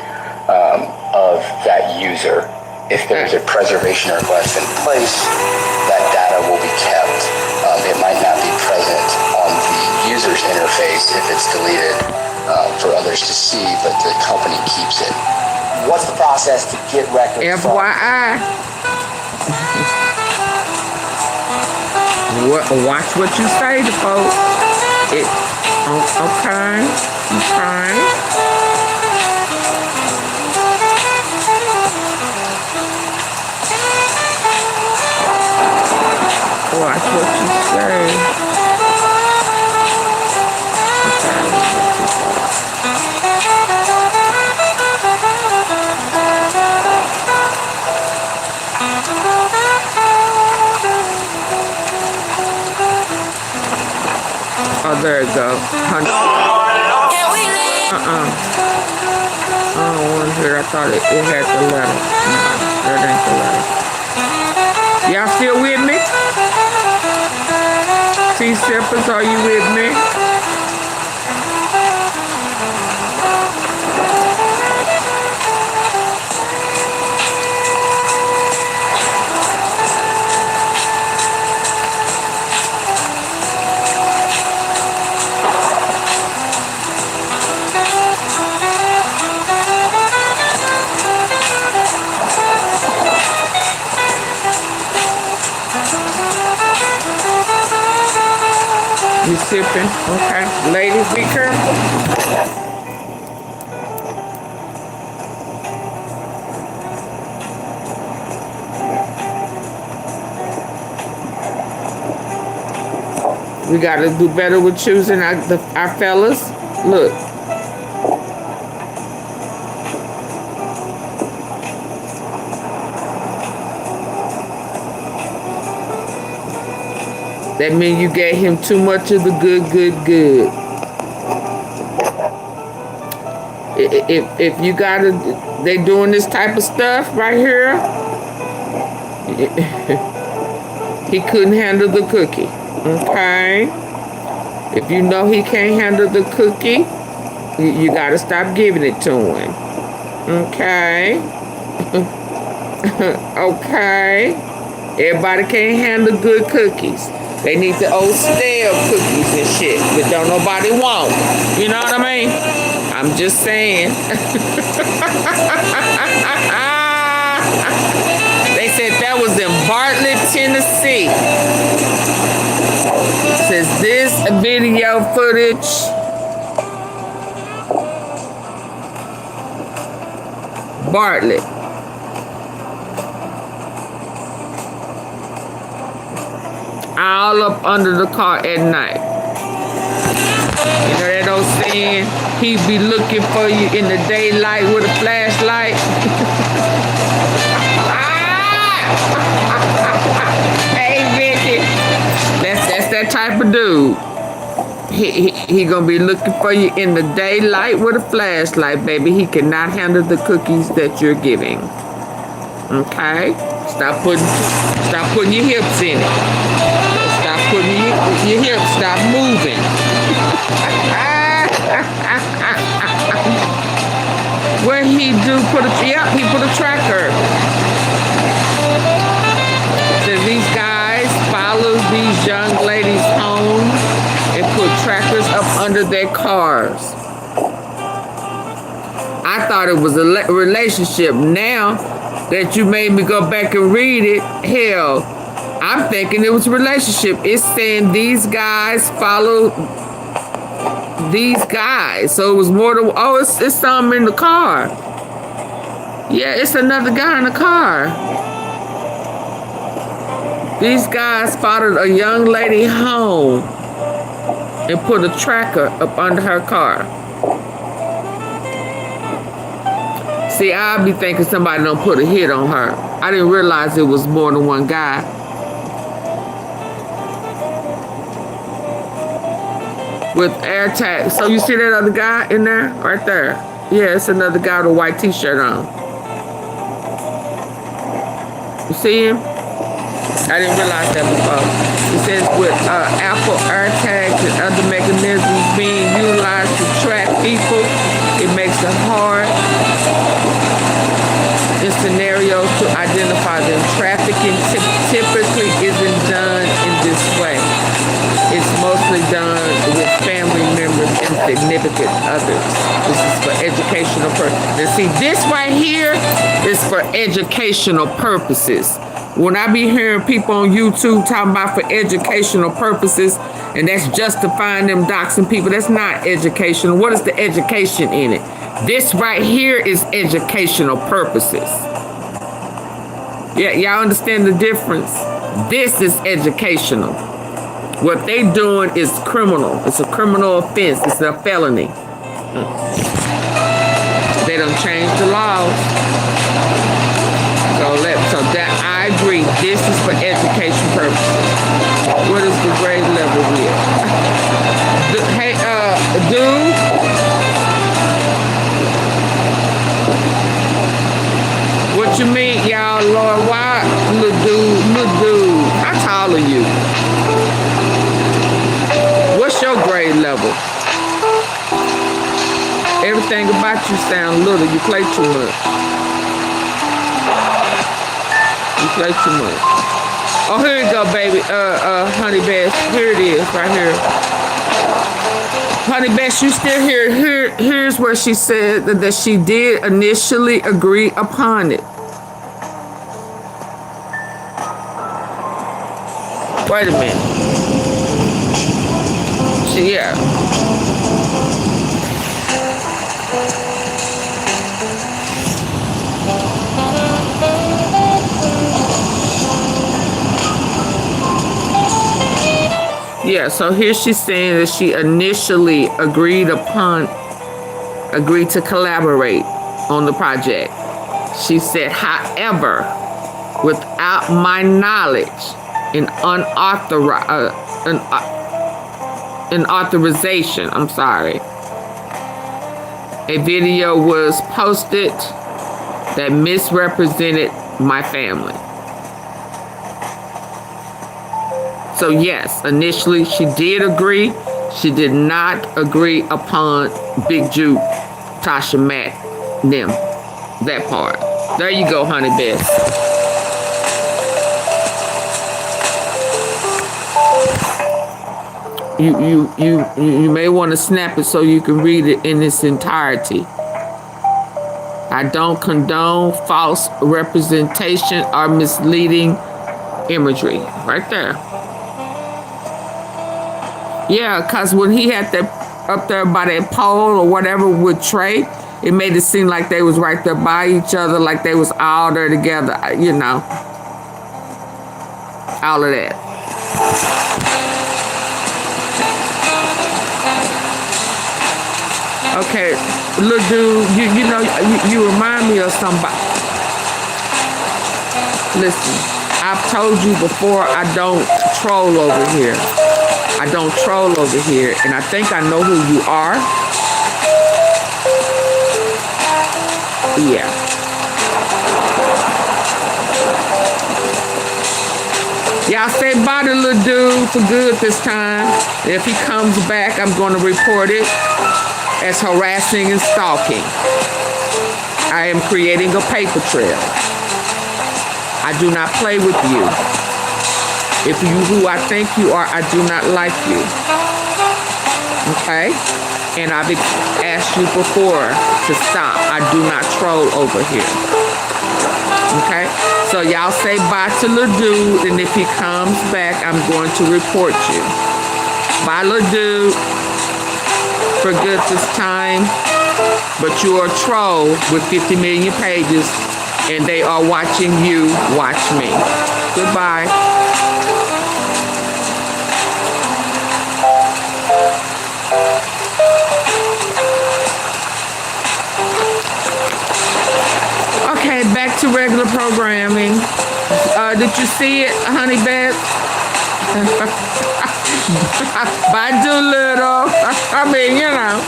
of that user, if there's a preservation request in place, that data will be kept. It might not be present on the user's interface if it's deleted for others to see, but the company keeps it. What's the process to get records FYI. Watch what you say to folks. Okay. Watch what you say. Oh, there it goes. I don't want to hear. I thought it had the letter. No, that ain't the letter. Y'all still with me? Sea Sippers, are you with me? You sipping? Okay. Ladies, be careful. We got to do better with choosing our fellas. Look. That means you gave him too much of the good. If you gotta, they doing this type of stuff right here, he couldn't handle the cookie, okay? If you know he can't handle the cookie, you gotta stop giving it to him, okay? Okay? Everybody can't handle good cookies. They need the old stale cookies and shit that don't nobody want. You know what I mean? I'm just saying. They said that was in Bartlett, Tennessee. Says this video footage Bartlett. All up under the car at night. You know that old saying, he be looking for you in the daylight with a flashlight. Hey, Vicky. That's that type of dude. He gonna be looking for you in the daylight with a flashlight, baby. He cannot handle the cookies that you're giving. Okay? Stop putting your hips in it. Stop putting your hips, stop moving. What he do? He put a tracker. So these guys follow these young ladies home and put trackers up under their cars. I thought it was a relationship. Now that you made me go back and read it, hell, I'm thinking it was a relationship. It's saying these guys follow these guys. So it was more than, oh, it's something in the car. Yeah, it's another guy in the car. These guys followed a young lady home and put a tracker up under her car. See, I'll be thinking somebody don't put a hit on her. I didn't realize it was more than one guy. With air tags. So you see that other guy in there? Right there. Yeah, it's another guy with a white t-shirt on. You see him? I didn't realize that before. It says with Apple AirTags and other mechanisms being utilized to track people, it makes it hard in scenarios to identify them. Trafficking typically isn't done in this way. It's mostly done with family members and significant others. This is for educational purposes. And see, this right here is for educational purposes. When I be hearing people on YouTube talking about for educational purposes, and that's justifying them doxing people, that's not educational. What is the education in it? This right here is educational purposes. Yeah, y'all understand the difference? This is educational. What they doing is criminal. It's a criminal offense. It's a felony. They don't change the laws. So that I agree. This is for education purposes. What is the grade level here? Hey, dude. What you mean, y'all, Lord? Why, little dude? How tall are you? What's your grade level? Everything about you sound little. You play too much. You play too much. Oh, here you go, baby. Honey Bess. Here it is, right here. Honey Bess, you still here? Here's where she said that she did initially agree upon it. Wait a minute. Yeah. Yeah, so here she's saying that she initially agreed to collaborate on the project. She said, however, without my knowledge and authorization, a video was posted that misrepresented my family. So yes, initially she did agree. She did not agree upon Big Juke, Tasha Matt, them. That part. There you go, Honey Bess. You may want to snap it so you can read it in its entirety. I don't condone false representation or misleading imagery. Right there. Yeah, because when he had that up there by that pole or whatever with Trey, it made it seem like they was right there by each other, like they was all there together, you know. All of that. Okay, look, dude, you know, you remind me of somebody. Listen, I've told you before, I don't troll over here. I don't troll over here, and I think I know who you are. Yeah. Y'all say bye to little dude. dude for good this time. If he comes back, I'm going to report it as harassing and stalking. I am creating a paper trail. I do not play with you. If you who I think you are, I do not like you. Okay? And I've asked you before to stop. I do not troll over here. Okay? So y'all say bye to Lil Dude, and if he comes back, I'm going to report you. Bye, Lil Dude. For good this time. But you are a troll with 50 million pages, and they are watching you watch me. Goodbye. Okay, back to regular programming. Did you see it, Honey Beth? Bye, Doolittle. I mean, you know.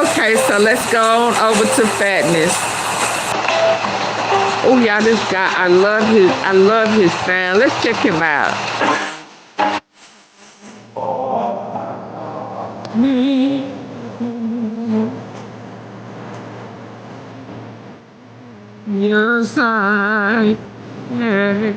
Okay, so let's go on over to fatness. Oh yeah, this guy, I love his sound. Let's check him out. Your side, yeah.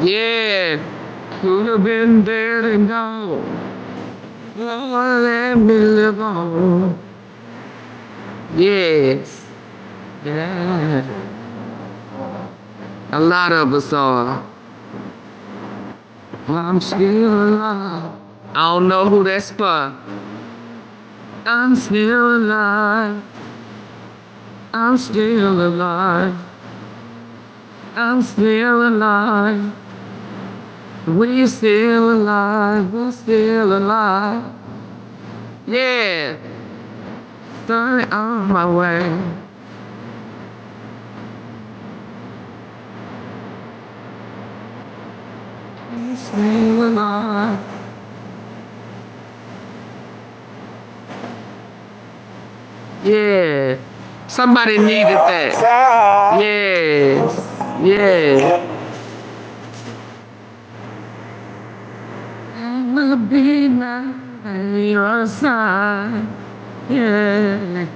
Yeah, could have been dead and gone. Oh, let me live on. Yes. Yeah. A lot of us are. I'm still alive. I don't know who that's for. I'm still alive. I'm still alive. I'm still alive. We're still alive. We're still alive. Yeah. Starting on my way. We're still alive. Yeah. Somebody needed that. Yes. Yeah. I'm gonna be by your side. Yeah.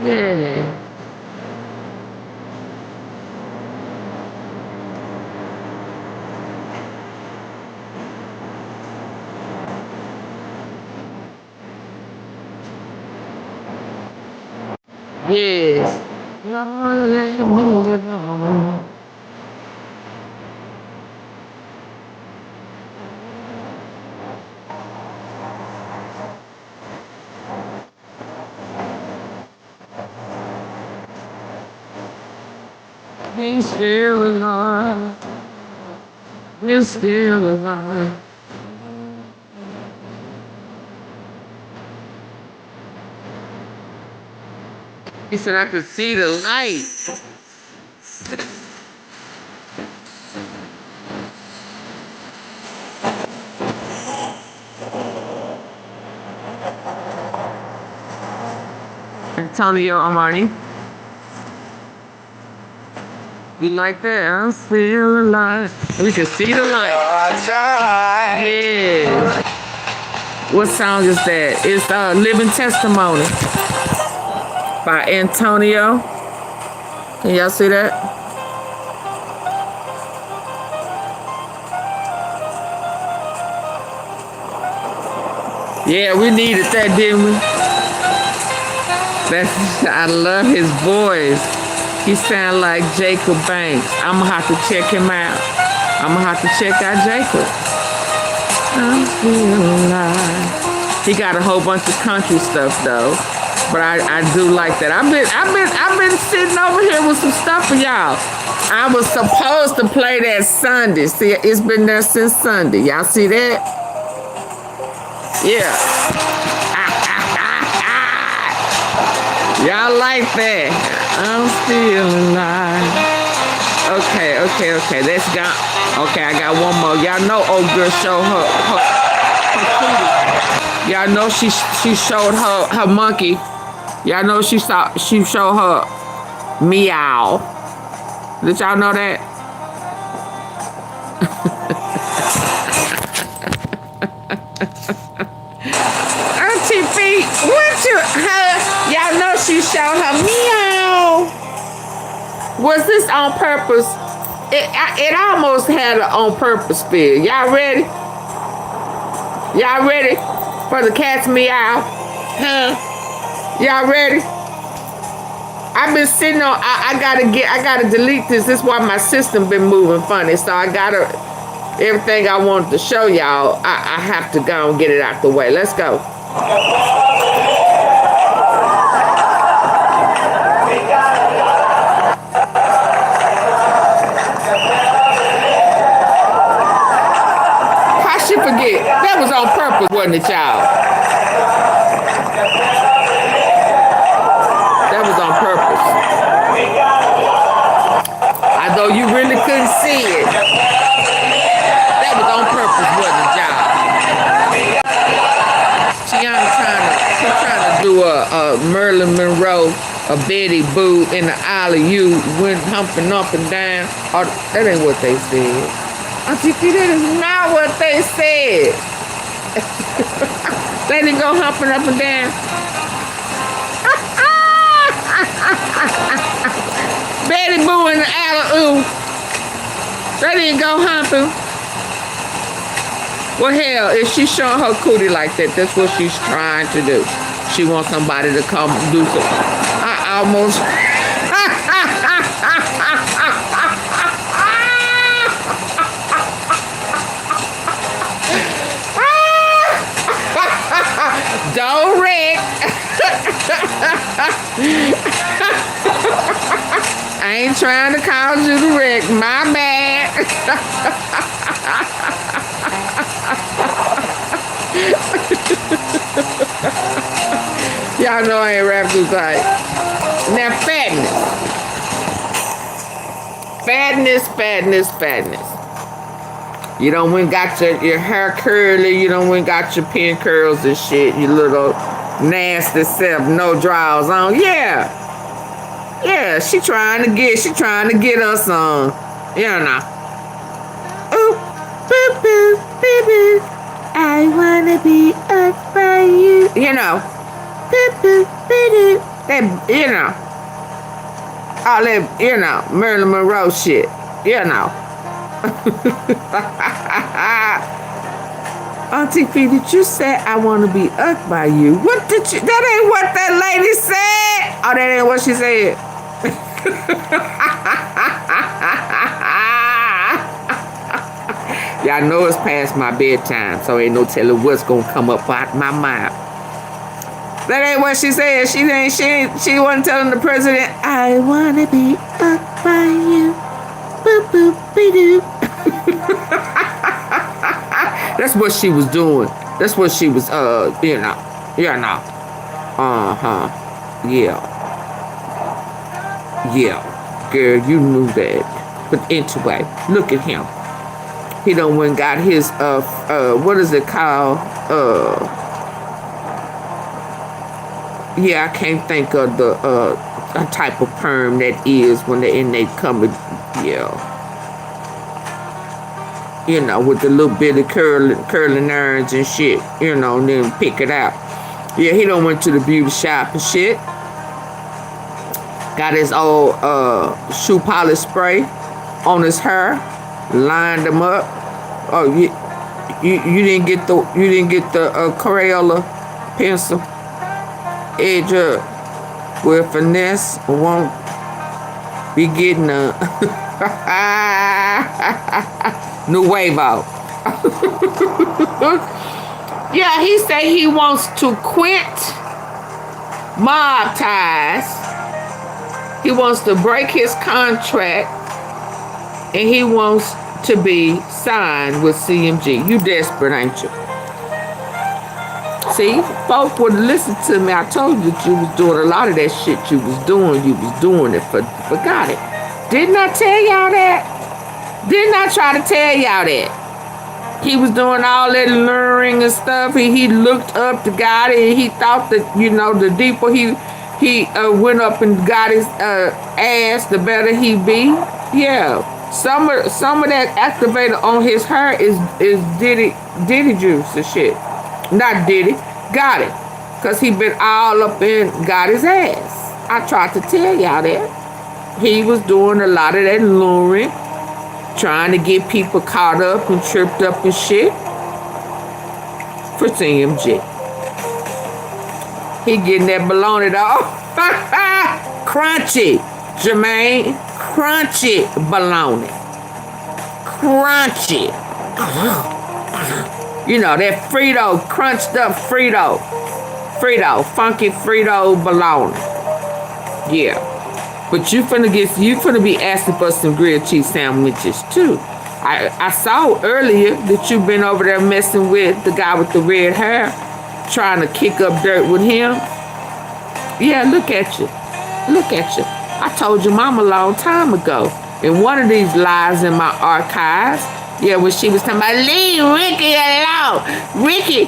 Yeah. Yes. Lord, let me live on. He's still alive. We're still alive. He said I could see the light. Antonio Armani. You like that? I'm still alive. We can see the light. Yeah. What song is that? It's Living Testimony by Antonio. Can y'all see that? Yeah, we needed that, didn't we? I love his voice. He sounds like Jacob Banks. I'm gonna have to check him out. I'm gonna have to check out Jacob. I'm still alive. He got a whole bunch of country stuff though. But I do like that. I've been sitting over here with some stuff for y'all. I was supposed to play that Sunday. See, it's been there since Sunday. Y'all see that? Yeah. Y'all like that? I'm still alive. Okay. Let's go. Okay, I got one more. Y'all know old girl showed her cootie. Y'all know she showed her monkey. Y'all know she showed her meow. Did y'all know that? AunTeaFee, y'all know she showed her meow. Was this on purpose? It almost had an on purpose feel. Y'all ready? Y'all ready for the cat's meow? Huh? Y'all ready? I've been sitting on. I gotta delete this. This is why my system been moving funny. So I gotta everything I wanted to show y'all. I have to go and get it out the way. Let's go. How she forget? That was on purpose, wasn't it, y'all? Although you really couldn't see it. That was on purpose, wasn't it, y'all? Tiana trying to do a Marilyn Monroe, a Betty Boo in the Isle of You, went humping up and down. Oh, that ain't what they said. AunTeaFee, that is not what they said. They didn't go humping up and down. Betty Boo in the alley-oo. They didn't go humping. Well, hell, if she's showing her cootie like that, that's what she's trying to do. She wants somebody to come do something. I almost... Don't wreck. I ain't trying to cause you to wreck. My bad. Y'all know I ain't rap too tight. Now, fatness. You done went got your hair curly. You done went got your pin curls and shit. You little nasty self, no drawers on. Yeah, she trying to get us on. You know. Ooh, boo boo, boo boo. I wanna be up by you. You know. Boo boo, boo boo. That, you know. All that, you know, Marilyn Monroe shit. You know. AunTeaFee, did you say I want to be up by you? What did you? That ain't what that lady said. Oh, that ain't what she said. Y'all know it's past my bedtime, so ain't no telling what's gonna come up out my mouth. That ain't what she said. She wasn't telling the president, I wanna be up by you. Boop boop be doo. That's what she was doing. That's what she was you know. Yeah, girl, you knew that. But anyway, look at him. He done went and got his what is it called? Yeah, I can't think of the type of perm that is when the inmate come with, you know, with the little bit of curling irons and shit, you know, and then pick it out. Yeah, he done went to the beauty shop and shit. Got his old shoe polish spray on his hair, lined him up. Oh, you didn't get the Crayola pencil edge up with finesse. Won't be getting a nuevo. Yeah, he said he wants to quit mob ties. He wants to break his contract, and he wants to be signed with CMG. You desperate, ain't you? See, folk would listen to me. I told you that you was doing a lot of that shit you was doing. You was doing it for Gotti. Didn't I tell y'all that? Didn't I try to tell y'all that? He was doing all that luring and stuff. He looked up to Gotti, and he thought that, you know, the deeper he went up and got his ass, the better he be. Yeah. Some of that activator on his hair is Diddy juice and shit. Not Diddy, Gotti. Cause he been all up in Gotti's ass. I tried to tell y'all that. He was doing a lot of that luring, trying to get people caught up and tripped up and shit for CMG. He getting that baloney dog. Crunchy, Jermaine. Crunchy baloney. Crunchy. You know, that Frito, crunched up Frito. Funky Frito baloney. Yeah. But you finna be asking for some grilled cheese sandwiches too. I saw earlier that you've been over there messing with the guy with the red hair, trying to kick up dirt with him. Yeah, look at you. Look at you. I told your mama a long time ago. In one of these lies in my archives, yeah, when she was talking about, leave Ricky alone. Ricky.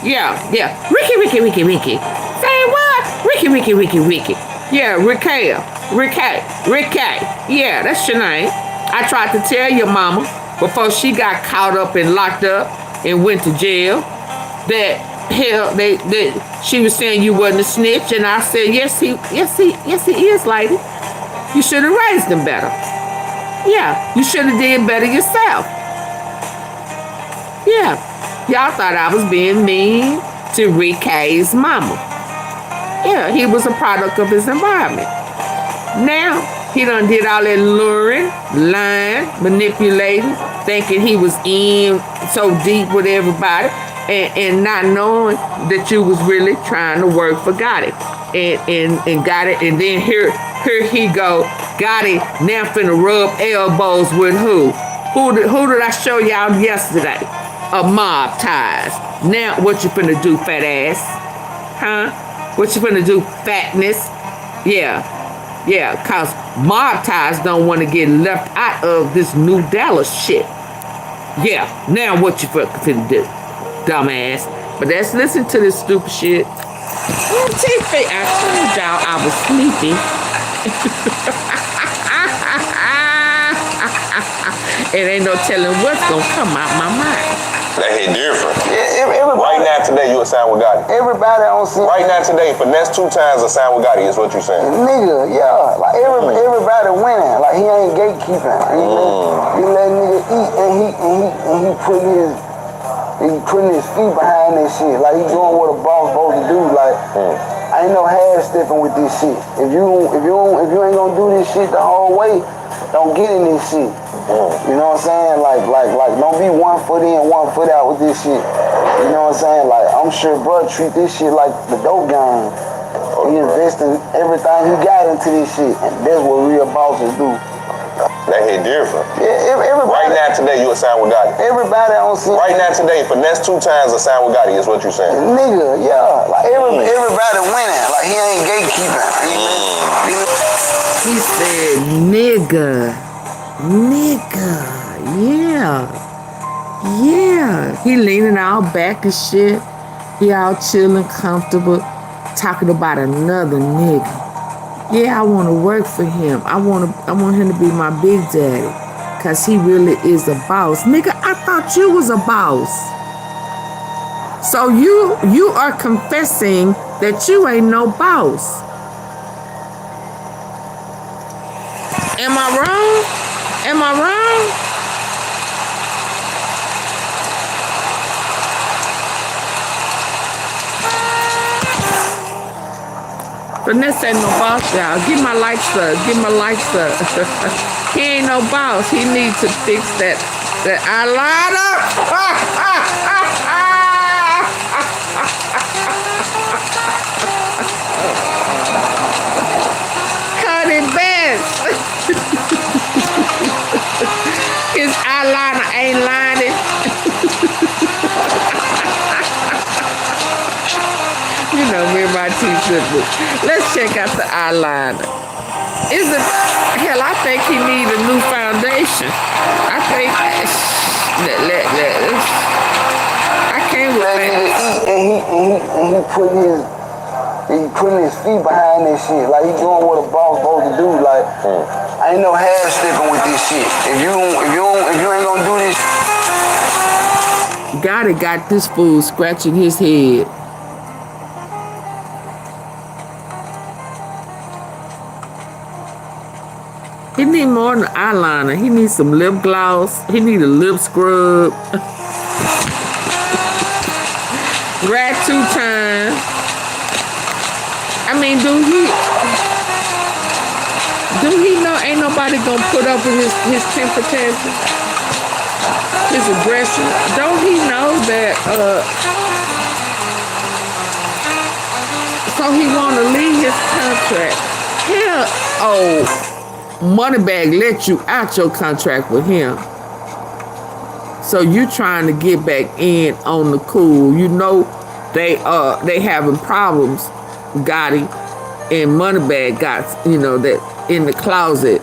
Yeah. Ricky. Say what? Ricky. Yeah, Ricky. Yeah, that's your name. I tried to tell your mama before she got caught up and locked up and went to jail that hell she was saying you wasn't a snitch, and I said yes he is, lady. You should have raised him better. Yeah, you should have did better yourself. Yeah, y'all thought I was being mean to Ricky's mama. Yeah, he was a product of his environment. Now he done did all that luring, lying, manipulating, thinking he was in so deep with everybody, and not knowing that you was really trying to work for Gotti. And got it, and then here he go. Gotti now finna rub elbows with who? Who did I show y'all yesterday? A mob ties. Now what you finna do, fat ass? Huh? What you finna do, fatness? Yeah, cause mob ties don't want to get left out of this New Dallas shit. Yeah, now what you finna do, dumbass? But let's listen to this stupid shit. AunTeaFee, I told y'all I was sleepy. It ain't no telling what's gonna come out my mind. That hit different. Yeah, right now today you a sign with Gotti. Everybody on scene. Right now today, FINESSE2 times a sign with Gotti is what you saying. Nigga, yeah. Like everybody winning. Like he ain't gatekeeping. He let nigga eat and he putting his feet behind that shit. Like he doing what a boss supposed to do. Like I ain't no half stepping with this shit. If you ain't gonna do this shit the whole way, don't get in this shit. You know what I'm saying? Like don't be 1 foot in, 1 foot out with this shit. You know what I'm saying? Like I'm sure bro treat this shit like the dope game. He investing everything he got into this shit, and that's what real bosses do. That hit different. Yeah, everybody. Right now today you a sign with Gotti. Everybody on scene. Right now today, FINESSE2 times a sign with Gotti is what you saying. Nigga, yeah. Like everybody winning. Like he ain't gatekeeping. He said nigga. Yeah. He leaning all back and shit. He all chilling, comfortable, talking about another nigga. Yeah, I want to work for him. I want him to be my big daddy, cause he really is a boss. Nigga, I thought you was a boss. So you are confessing that you ain't no boss. Am I wrong? Am I wrong? Finesse ain't no boss, y'all. Give my likes up. He ain't no boss. He needs to fix that That eyeliner. Honey best. His eyeliner ain't lining. You know me and my t-shirt. Let's check out the eyeliner. Is it? Hell, I think he need a new foundation. I think. I can't relax. And he putting his feet behind this shit. Like he doing what a boss supposed to do. Like I ain't no half stepping with this shit. If you ain't gonna do this. Gotti got this fool scratching his head. He need more than eyeliner. He needs some lip gloss. He need a lip scrub. Rat 2 times. I mean, do he know ain't nobody gonna put up with his temper tantrum? His aggression? Don't he know that, so he wanna leave his contract? Hell, Moneybag let you out your contract with him. So you trying to get back in on the cool. You know they having problems, Gotti and Moneybag got, you know, that in the closet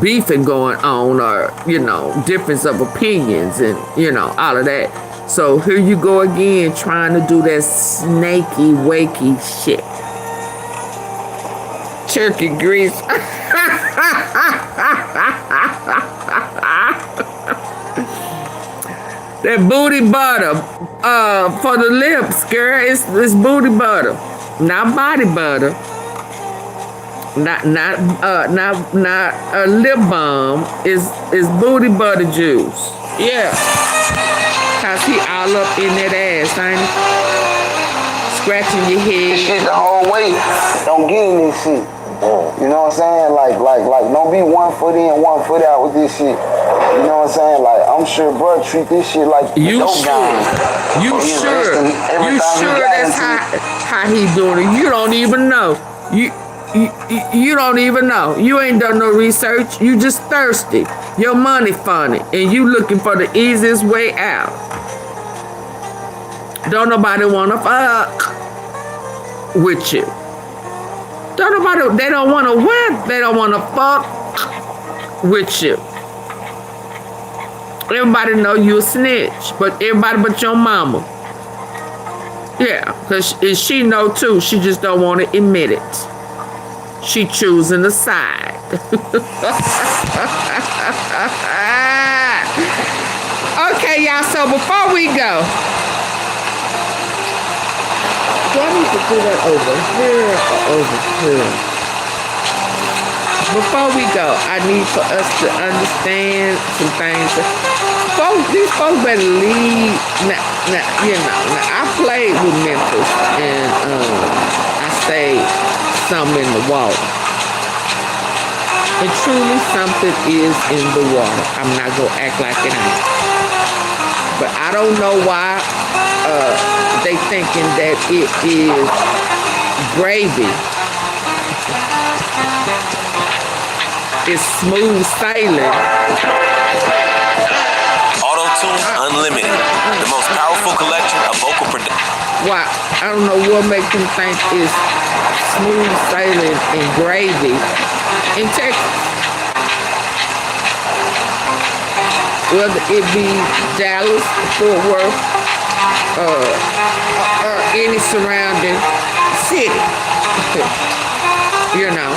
beefing going on, or, you know, difference of opinions and, you know, all of that. So here you go again trying to do that snaky, wakey shit. Turkey grease. That booty butter for the lips, girl. It's booty butter, not body butter. Not a lip balm. Is booty butter juice. Yeah. Cause he all up in that ass, ain't he? Scratching your head. This shit the whole way. Don't get in this shit. You know what I'm saying? Like, don't be 1 foot in, 1 foot out with this shit. You know what I'm saying? Like, I'm sure bro treat this shit like you sure. You sure that's how he doing it. You don't even know. You don't even know. You ain't done no research. You just thirsty. Your money funny. And you looking for the easiest way out. Don't nobody wanna fuck with you. They don't want to what? They don't want to fuck with you. Everybody know you a snitch, but everybody but your mama. Yeah, because she know too. She just don't want to admit it. She choosing a side. Okay, y'all, so before we go, do I need to do that over here or over here? Before we go, I need for us to understand some things. These folks better leave. Now, you know, I played with Memphis and I stayed some in the water. And truly something is in the water. I'm not going to act like it ain't. But I don't know why they thinking that it is gravy. It's smooth sailing. Auto-Tune Unlimited, the most powerful collection of vocal production. Why? I don't know what makes them think it's smooth sailing and gravy in Texas. Whether it be Dallas, Fort Worth, or any surrounding city, you know.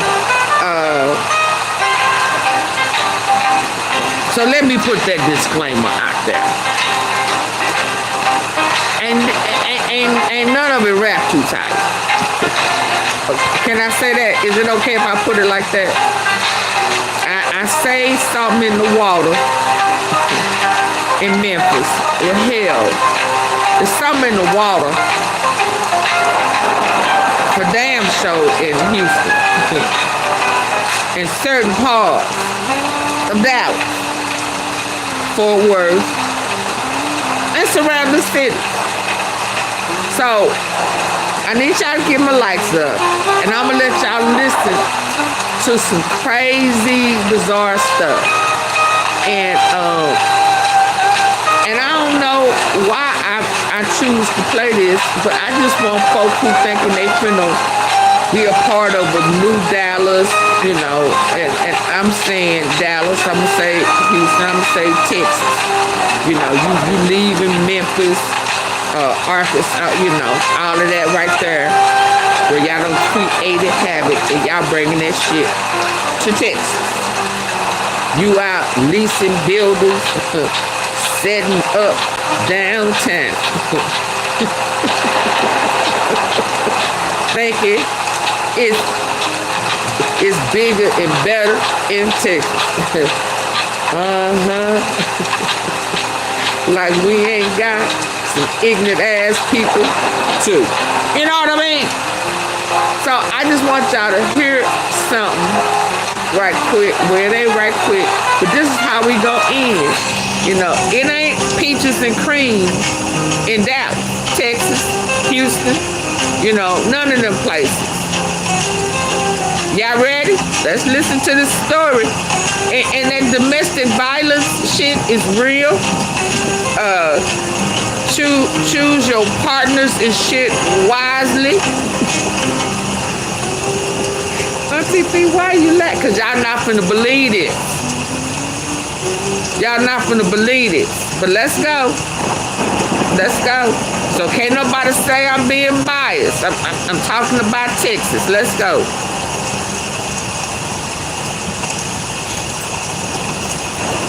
So let me put that disclaimer out there. And none of it wrapped too tight. Can I say that? Is it okay if I put it like that? I say something in the water in Memphis. Well, hell, there's something in the water for damn show in Houston. In certain parts of Dallas. Fort Worth, and surrounding cities. So I need y'all to get my likes up, and I'm gonna let y'all listen to some crazy, bizarre stuff. And I don't know why I choose to play this, but I just want folks who thinking they finna be a part of a new Dallas, you know, and I'm saying Dallas, I'm gonna say Houston, I'm gonna say Texas. You know, you leaving Memphis, Arkansas, you know, all of that right there, where y'all done created havoc and y'all bringing that shit to Texas. You out leasing buildings, setting up downtown. Thinking it's bigger and better in Texas. Like we ain't got some ignorant ass people too. You know what I mean? So I just want y'all to hear something right quick. Well, it ain't right quick, but this is how we go in. You know, it ain't peaches and cream in Dallas, Texas, Houston, you know, none of them places. Y'all ready? Let's listen to this story. And that domestic violence shit is real. Choose your partners and shit wisely. AunTeaFee, why you laugh? Cause y'all not finna believe it. Y'all not finna believe it. But let's go. Let's go. So can't nobody say I'm being biased. I'm talking about Texas. Let's go.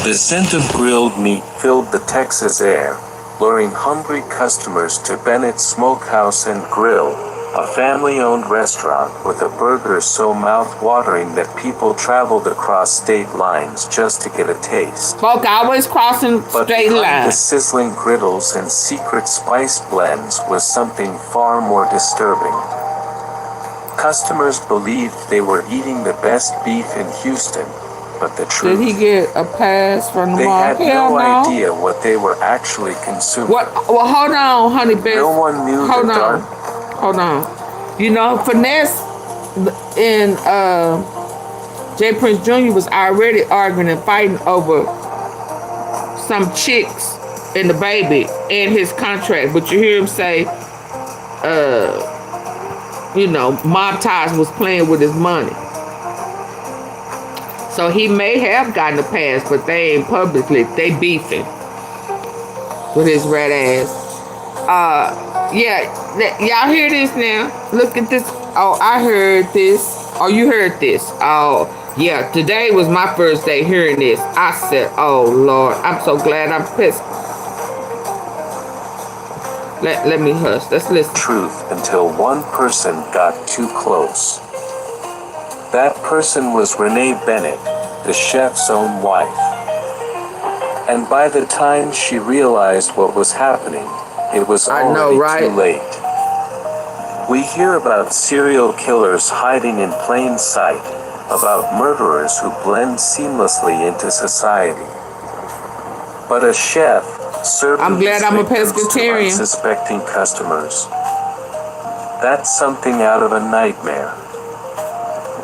The scent of grilled meat filled the Texas air, luring hungry customers to Bennett's Smokehouse and Grill, a family-owned restaurant with a burger so mouth-watering that people traveled across state lines just to get a taste. Folk always crossing state lines. The sizzling griddles and secret spice blends was something far more disturbing. Customers believed they were eating the best beef in Houston, but the truth... Did he get a pass from the mall? They had no no idea what they were actually consuming. What? Well, hold on, honey bitch. No one knew hold the on. dark... Hold on. You know, Finesse and J. Prince Jr. was already arguing and fighting over some chicks and the baby and his contract. But you hear him say, you know, Mob Ties was playing with his money. So he may have gotten a pass, but they ain't publicly. They beefing with his red ass. Yeah, y'all hear this now? Look at this. Oh, I heard this. Oh, you heard this. Oh, yeah, today was my first day hearing this. I said, oh, Lord, I'm so glad I'm pissed. Let me hush. Let's listen. Truth until one person got too close. That person was Renee Bennett, the chef's own wife. And by the time she realized what was happening, it was already too late. We hear about serial killers hiding in plain sight, about murderers who blend seamlessly into society. But a chef serving I'm glad I'm a pescatarian. Unsuspecting customers. That's something out of a nightmare.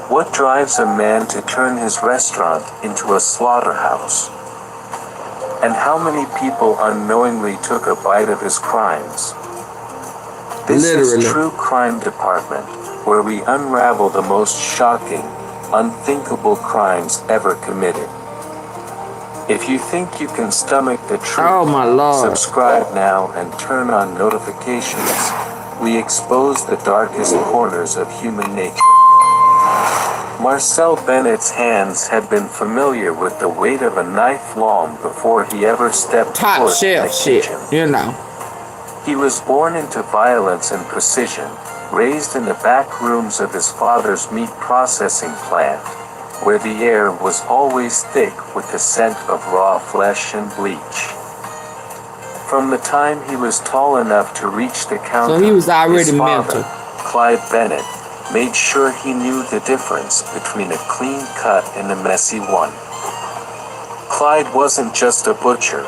What drives a man to turn his restaurant into a slaughterhouse? And how many people unknowingly took a bite of his crimes? This is True Crime Department, where we unravel the most shocking, unthinkable crimes ever committed. If you think you can stomach the truth, oh my Lord, subscribe now and turn on notifications. We expose the darkest corners of human nature. Marcel Bennett's hands had been familiar with the weight of a knife long before he ever stepped foot in the kitchen. You know. He was born into violence and precision, raised in the back rooms of his father's meat processing plant, where the air was always thick with the scent of raw flesh and bleach. From the time he was tall enough to reach the counter, so he was already his father, mental. Clyde Bennett, made sure he knew the difference between a clean cut and a messy one. Clyde wasn't just a butcher.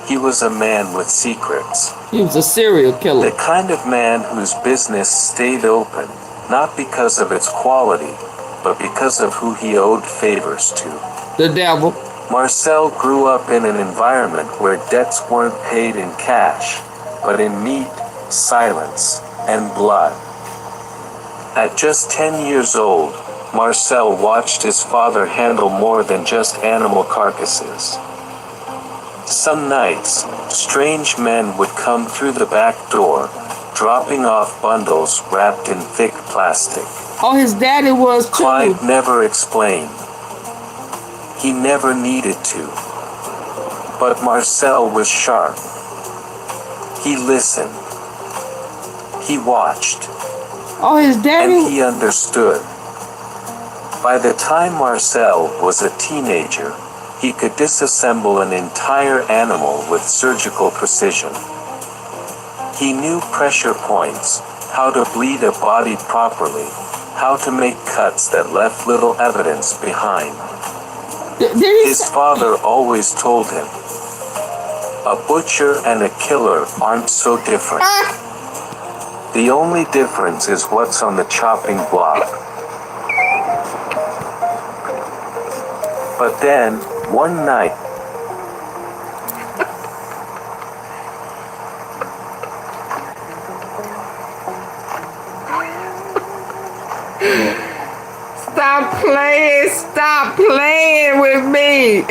He was a man with secrets. He was a serial killer. The kind of man whose business stayed open, not because of its quality, but because of who he owed favors to. The devil. Marcel grew up in an environment where debts weren't paid in cash, but in meat, silence, and blood. At just 10 years old, Marcel watched his father handle more than just animal carcasses. Some nights, strange men would come through the back door, dropping off bundles wrapped in thick plastic. Oh, his daddy was too. Clyde never explained. He never needed to. But Marcel was sharp. He listened. He watched. Oh, his daddy? And he understood. By the time Marcel was a teenager, he could disassemble an entire animal with surgical precision. He knew pressure points, how to bleed a body properly, how to make cuts that left little evidence behind. His father always told him, a butcher and a killer aren't so different. The only difference is what's on the chopping block. But then, one night, Stop playing with me.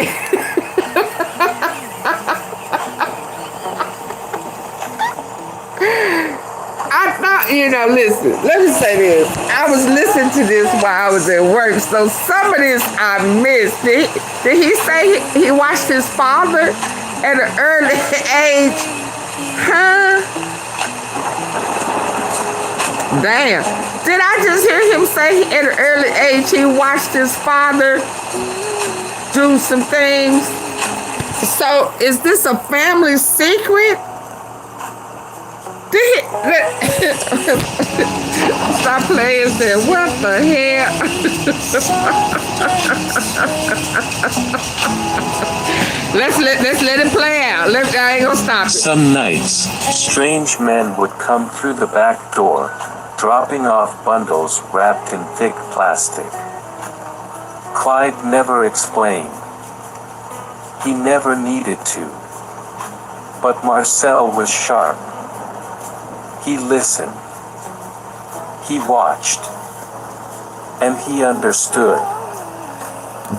I thought, listen, let me say this. I was listening to this while I was at work, so some of this I missed. Did he say he watched his father at an early age? Huh? Damn. Did I just hear him say at an early age he watched his father do some things? So is this a family secret? Stop playing, said, what the hell? Let's let it play out. I ain't gonna stop it. Some nights, strange men would come through the back door, dropping off bundles wrapped in thick plastic. Clyde never explained. He never needed to. But Marcel was sharp. He listened. He watched. And he understood.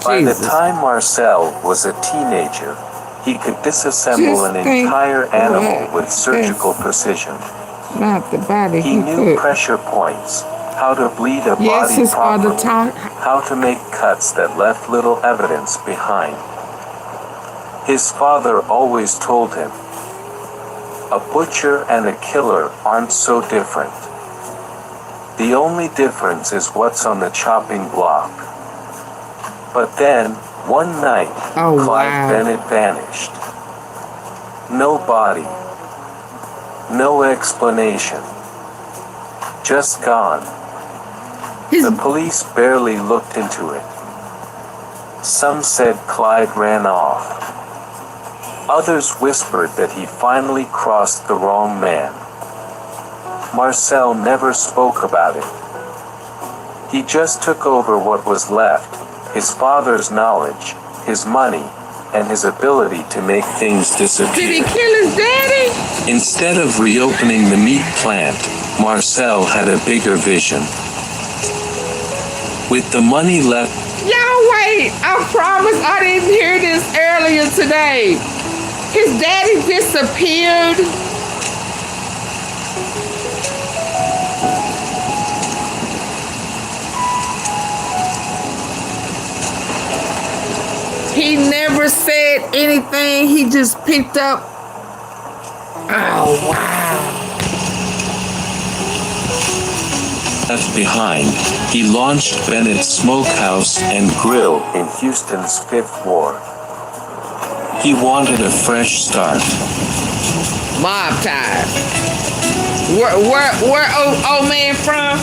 By the time Marcel was a teenager, he could disassemble an entire animal with surgical precision. Not the body. He knew pressure points, how to bleed a body properly, how to make cuts that left little evidence behind. His father always told him, a butcher and a killer aren't so different. The only difference is what's on the chopping block. But then, one night, Clyde Bennett vanished. No body. No explanation. Just gone. The police barely looked into it. Some said Clyde ran off. Others whispered that he finally crossed the wrong man. Marcel never spoke about it. He just took over what was left, his father's knowledge, his money, and his ability to make things disappear. Did he kill his daddy? Instead of reopening the meat plant, Marcel had a bigger vision. With the money left... Y'all wait, I promise I didn't hear this earlier today. His daddy disappeared. He never said anything. He just picked up. Oh, wow. Left behind, he launched Bennett's Smokehouse and Grill in Houston's 5th Ward. He wanted a fresh start. Mob time. Where old man from?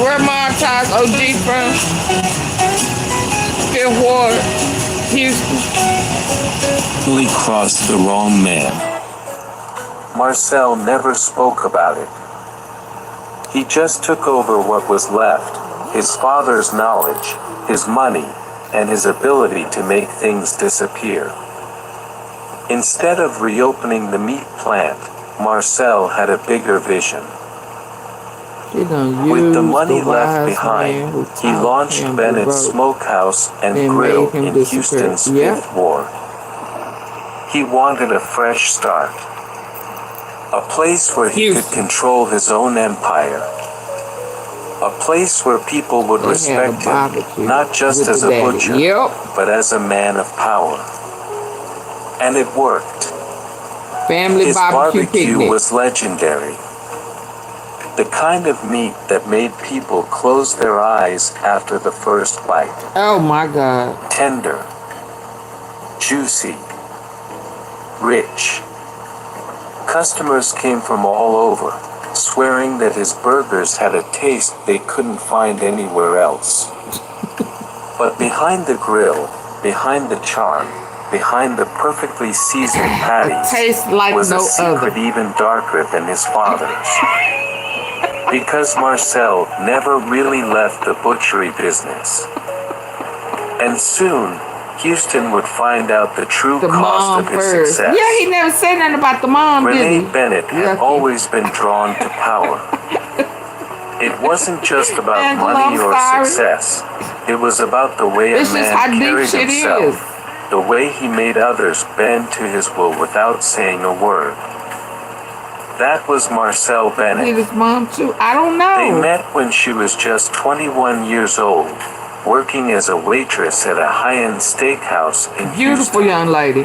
Where mob ties OG from? 5th Ward. Houston. Really crossed the wrong man. Marcel never spoke about it. He just took over what was left, his father's knowledge, his money, and his ability to make things disappear. Instead of reopening the meat plant, Marcel had a bigger vision. With the money left behind, he launched Bennett's Smokehouse and Grill in Houston's Fifth Ward. He wanted a fresh start. A place where he could control his own empire. A place where people would respect him, not just as a butcher, but as a man of power. And it worked. His barbecue was legendary. The kind of meat that made people close their eyes after the first bite. Oh my God. Tender. Juicy. Rich. Customers came from all over, swearing that his burgers had a taste they couldn't find anywhere else. But behind the grill, behind the charm, behind the perfectly seasoned patties, was a secret even darker than his father's. Because Marcel never really left the butchery business. And soon, Houston would find out the true cost of his success. Yeah, he never said nothing about the mom, did he? Renee Bennett had always been drawn to power. It wasn't just about money or success. It was about the way a man carried himself, the way he made others bend to his will without saying a word. That was Marcel Bennett. Did his mom too? I don't know. They met when she was just 21 years old, working as a waitress at a high-end steakhouse in Beautiful Houston. young lady.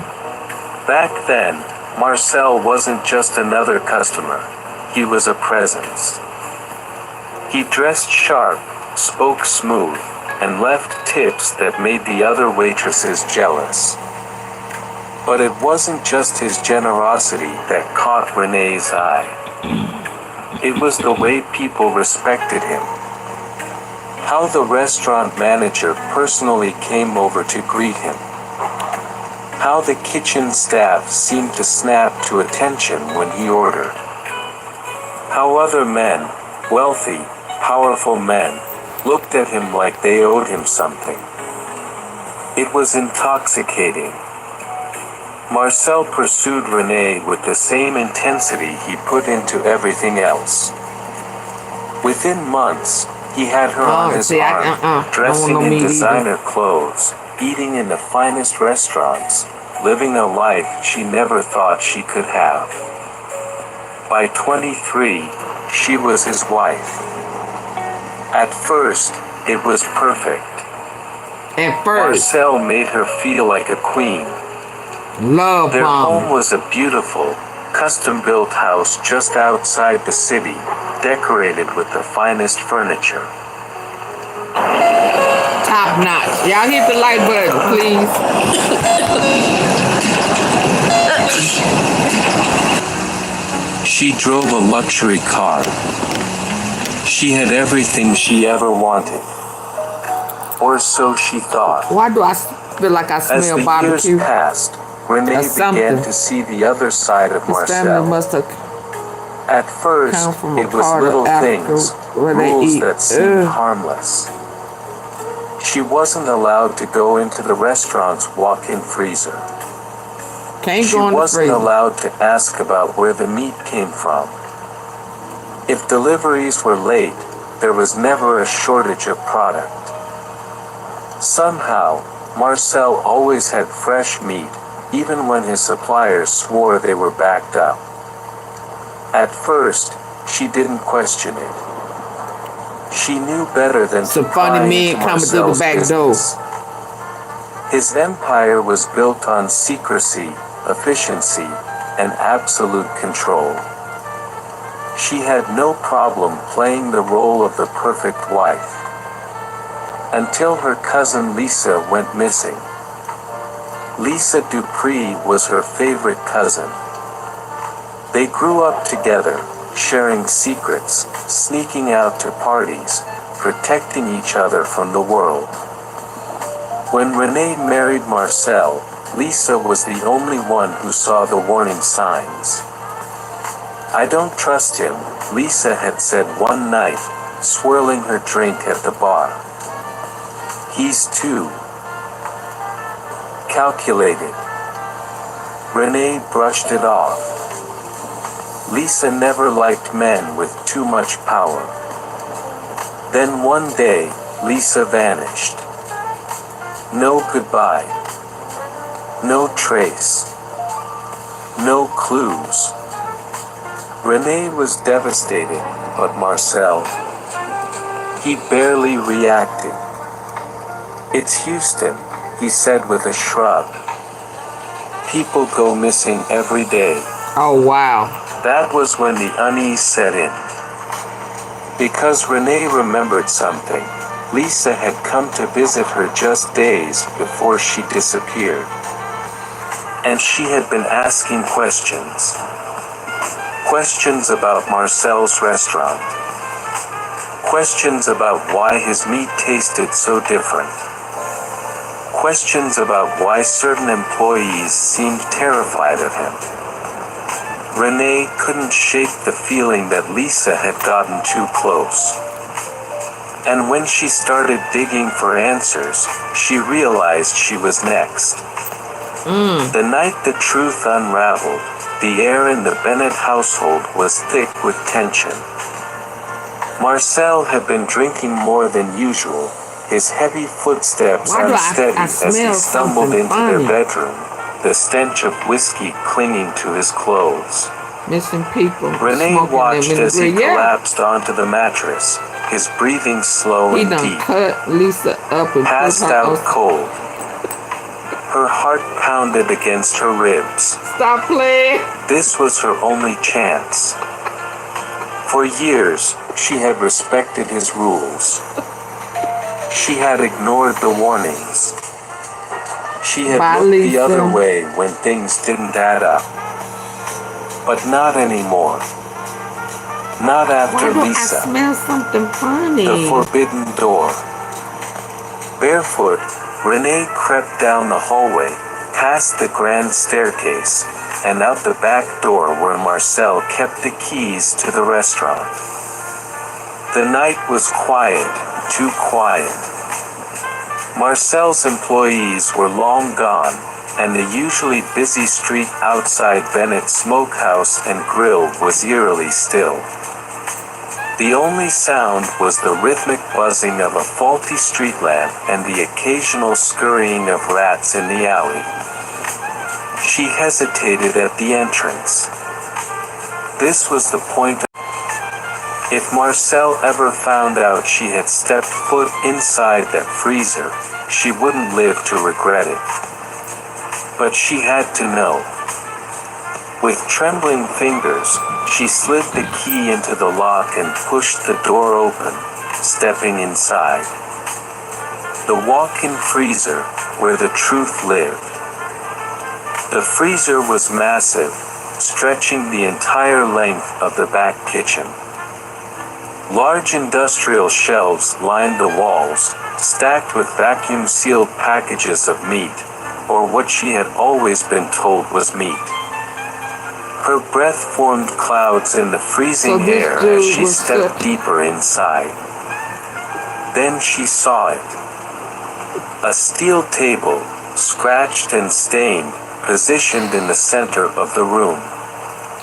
Back then, Marcel wasn't just another customer. He was a presence. He dressed sharp, spoke smooth, and left tips that made the other waitresses jealous. But it wasn't just his generosity that caught Renee's eye. It was the way people respected him. How the restaurant manager personally came over to greet him. How the kitchen staff seemed to snap to attention when he ordered. How other men, wealthy, powerful men, looked at him like they owed him something. It was intoxicating. Marcel pursued Renee with the same intensity he put into everything else. Within months, he had her on his arm, dressing in designer clothes, eating in the finest restaurants, living a life she never thought she could have. By 23, she was his wife. At first, it was perfect. Marcel made her feel like a queen. Their home was a beautiful, custom-built house just outside the city, decorated with the finest furniture. Top notch. Y'all hit the like button, please. She drove a luxury car. She had everything she ever wanted. Or so she thought. Why do I feel like I smell barbecue? As the years passed, Renee began to see the other side of Marcel. At first, it was little things, rules that seemed harmless. She wasn't allowed to go into the restaurant's walk-in freezer. She wasn't allowed to ask about where the meat came from. If deliveries were late, there was never a shortage of product. Somehow, Marcel always had fresh meat, even when his suppliers swore they were backed up. At first, she didn't question it. She knew better than to pry into Marcel's business. His empire was built on secrecy, efficiency, and absolute control. She had no problem playing the role of the perfect wife. Until her cousin Lisa went missing. Lisa Dupree was her favorite cousin. They grew up together, sharing secrets, sneaking out to parties, protecting each other from the world. When Renee married Marcel, Lisa was the only one who saw the warning signs. I don't trust him, Lisa had said one night, swirling her drink at the bar. He's too calculated. Renee brushed it off. Lisa never liked men with too much power. Then one day, Lisa vanished. No goodbye. No trace. No clues. Renee was devastated, but Marcel, he barely reacted. It's Houston, he said with a shrug. People go missing every day. Oh, wow. That was when the unease set in. Because Renee remembered something, Lisa had come to visit her just days before she disappeared. And she had been asking questions. Questions about Marcel's restaurant. Questions about why his meat tasted so different. Questions about why certain employees seemed terrified of him. Renee couldn't shake the feeling that Lisa had gotten too close. And when she started digging for answers, she realized she was next. The night the truth unraveled, the air in the Bennett household was thick with tension. Marcel had been drinking more than usual, his heavy footsteps unsteady as he stumbled into their bedroom, the stench of whiskey clinging to his clothes. Missing people. Renee watched as he collapsed onto the mattress, his breathing slow and deep. Cut Lisa up and passed out cold. Her heart pounded against her ribs. Stop playing. This was her only chance. For years, she had respected his rules. She had ignored the warnings. She had looked the other way when things didn't add up. But not anymore. Not after Lisa. I smell something funny. The forbidden door. Barefoot, Renee crept down the hallway, past the grand staircase, and out the back door where Marcel kept the keys to the restaurant. The night was quiet, too quiet. Marcel's employees were long gone, and the usually busy street outside Bennett's Smokehouse and Grill was eerily still. The only sound was the rhythmic buzzing of a faulty street lamp and the occasional scurrying of rats in the alley. She hesitated at the entrance. This was the point. If Marcel ever found out she had stepped foot inside that freezer, she wouldn't live to regret it. But she had to know. With trembling fingers, she slid the key into the lock and pushed the door open, stepping inside. The walk-in freezer, where the truth lived. The freezer was massive, stretching the entire length of the back kitchen. Large industrial shelves lined the walls, stacked with vacuum-sealed packages of meat, or what she had always been told was meat. Her breath formed clouds in the freezing air as she stepped deeper inside. Then she saw it. A steel table, scratched and stained, positioned in the center of the room.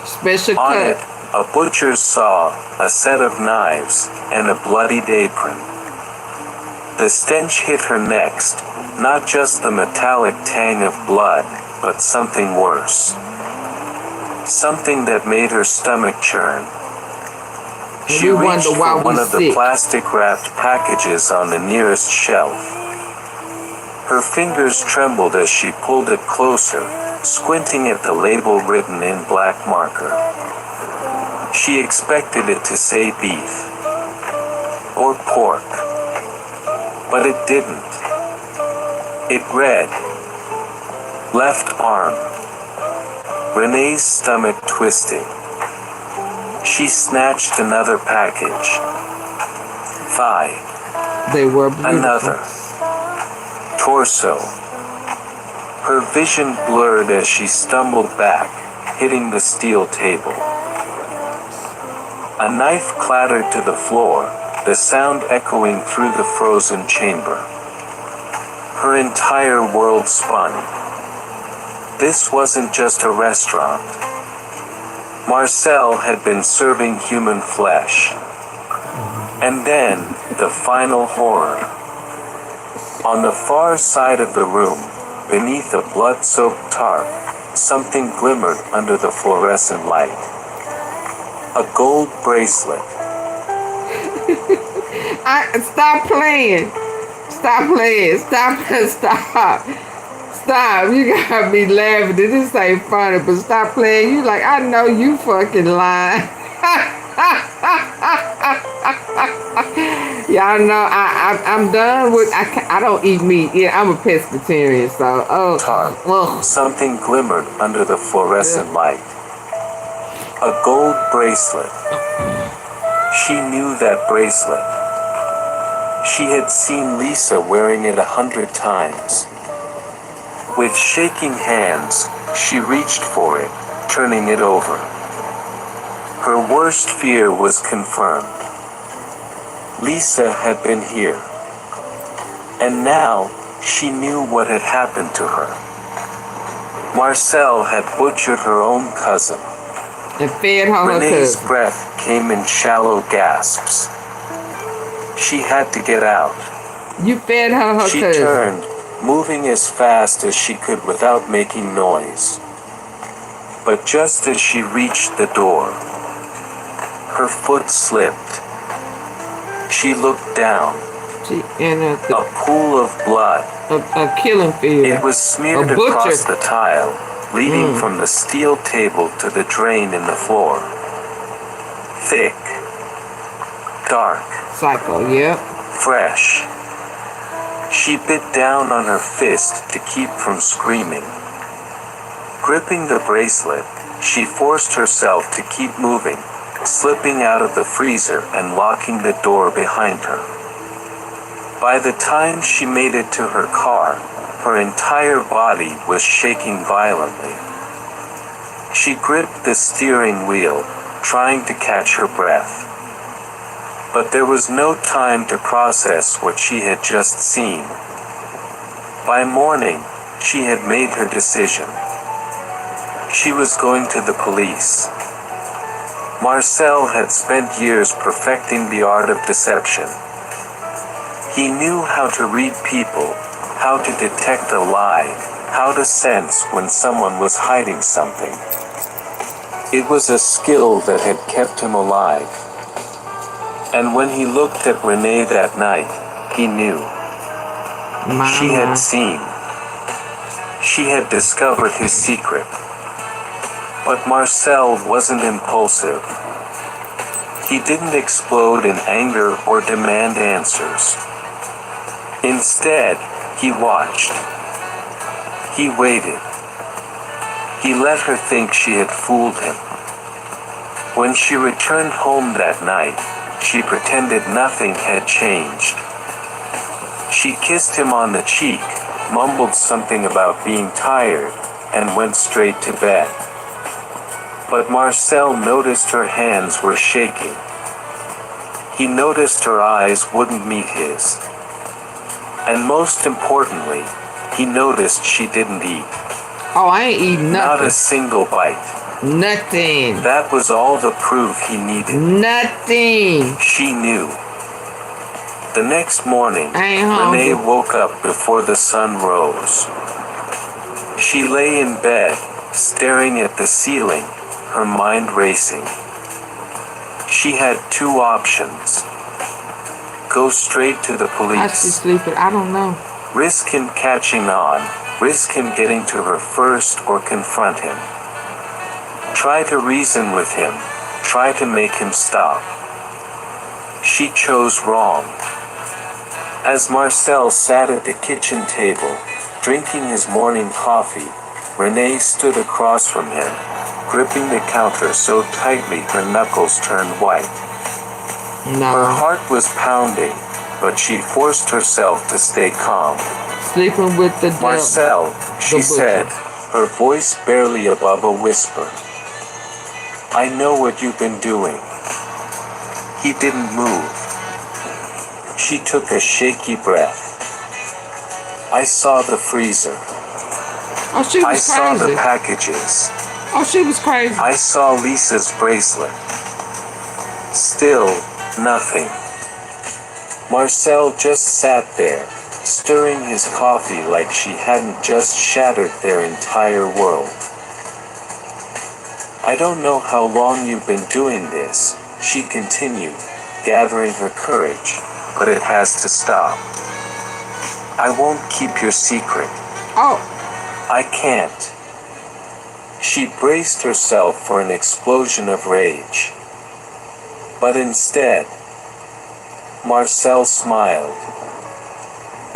Special On cut. it, a butcher's saw, a set of knives, and a bloodied apron. The stench hit her next, not just the metallic tang of blood, but something worse. Something that made her stomach churn. She reached for one of the plastic-wrapped packages on the nearest shelf. Her fingers trembled as she pulled it closer, squinting at the label written in black marker. She expected it to say beef or pork, but it didn't. It read, left arm. Renee's stomach twisted. She snatched another package. Thigh. They were beautiful. Another. torso. Her vision blurred as she stumbled back, hitting the steel table. A knife clattered to the floor, the sound echoing through the frozen chamber. Her entire world spun. This wasn't just a restaurant. Marcel had been serving human flesh. And then, the final horror. On the far side of the room, beneath a blood-soaked tarp, something glimmered under the fluorescent light. A gold bracelet. Stop playing. Stop playing. Stop. Stop. You gotta be laughing. This ain't funny, but stop playing. You like, I know you fucking lying. Y'all know I'm done with, I don't eat meat. Yeah, I'm a pescatarian, so, Something glimmered under the fluorescent light. A gold bracelet. She knew that bracelet. She had seen Lisa wearing it 100 times. With shaking hands, she reached for it, turning it over. Her worst fear was confirmed. Lisa had been here. And now, she knew what had happened to her. Marcel had butchered her own cousin. And fed her Renee's cousin. breath came in shallow gasps. She had to get out. You fed her She cousin. turned, moving as fast as she could without making noise. But just as she reached the door, her foot slipped. She looked down. A pool of blood. A killing field. It was smeared across the tile, leading from the steel table to the drain in the floor. Thick. Dark. Psycho, yep. Fresh. She bit down on her fist to keep from screaming. Gripping the bracelet, she forced herself to keep moving, slipping out of the freezer and locking the door behind her. By the time she made it to her car, her entire body was shaking violently. She gripped the steering wheel, trying to catch her breath. But there was no time to process what she had just seen. By morning, she had made her decision. She was going to the police. Marcel had spent years perfecting the art of deception. He knew how to read people, how to detect a lie, how to sense when someone was hiding something. It was a skill that had kept him alive. And when he looked at Renee that night, he knew. She had seen. She had discovered his secret. But Marcel wasn't impulsive. He didn't explode in anger or demand answers. Instead, he watched. He waited. He let her think she had fooled him. When she returned home that night, she pretended nothing had changed. She kissed him on the cheek, mumbled something about being tired, and went straight to bed. But Marcel noticed her hands were shaking. He noticed her eyes wouldn't meet his. And most importantly, he noticed she didn't eat. Oh, I ain't eating nothing. Not a single bite. Nothing. That was all the proof he needed. Nothing. She knew. The next morning, hungry. Renee woke up before the sun rose. She lay in bed, staring at the ceiling, her mind racing. She had two options. Go straight to the police. How's she sleeping? I don't know. Risk him catching on, risk him getting to her first, or confront him. Try to reason with him, try to make him stop. She chose wrong. As Marcel sat at the kitchen table, drinking his morning coffee, Renee stood across from him, gripping the counter so tightly her knuckles turned white. Her heart was pounding, but she forced herself to stay calm. Sleeping with the devil. Marcel, she said, her voice barely above a whisper. I know what you've been doing. He didn't move. She took a shaky breath. I saw the freezer. Oh, she was I crazy. saw the packages. Oh, she was crazy. I saw Lisa's bracelet. Still, nothing. Marcel just sat there, stirring his coffee like she hadn't just shattered their entire world. I don't know how long you've been doing this, she continued, gathering her courage, but it has to stop. I won't keep your secret. Oh. I can't. She braced herself for an explosion of rage. But instead, Marcel smiled.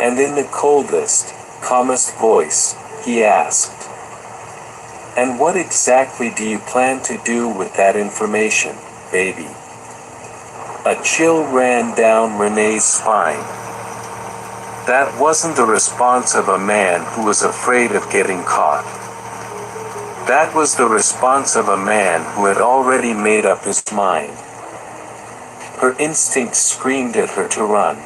And in the coldest, calmest voice, he asked, and what exactly do you plan to do with that information, baby? A chill ran down Renee's spine. That wasn't the response of a man who was afraid of getting caught. That was the response of a man who had already made up his mind. Her instinct screamed at her to run.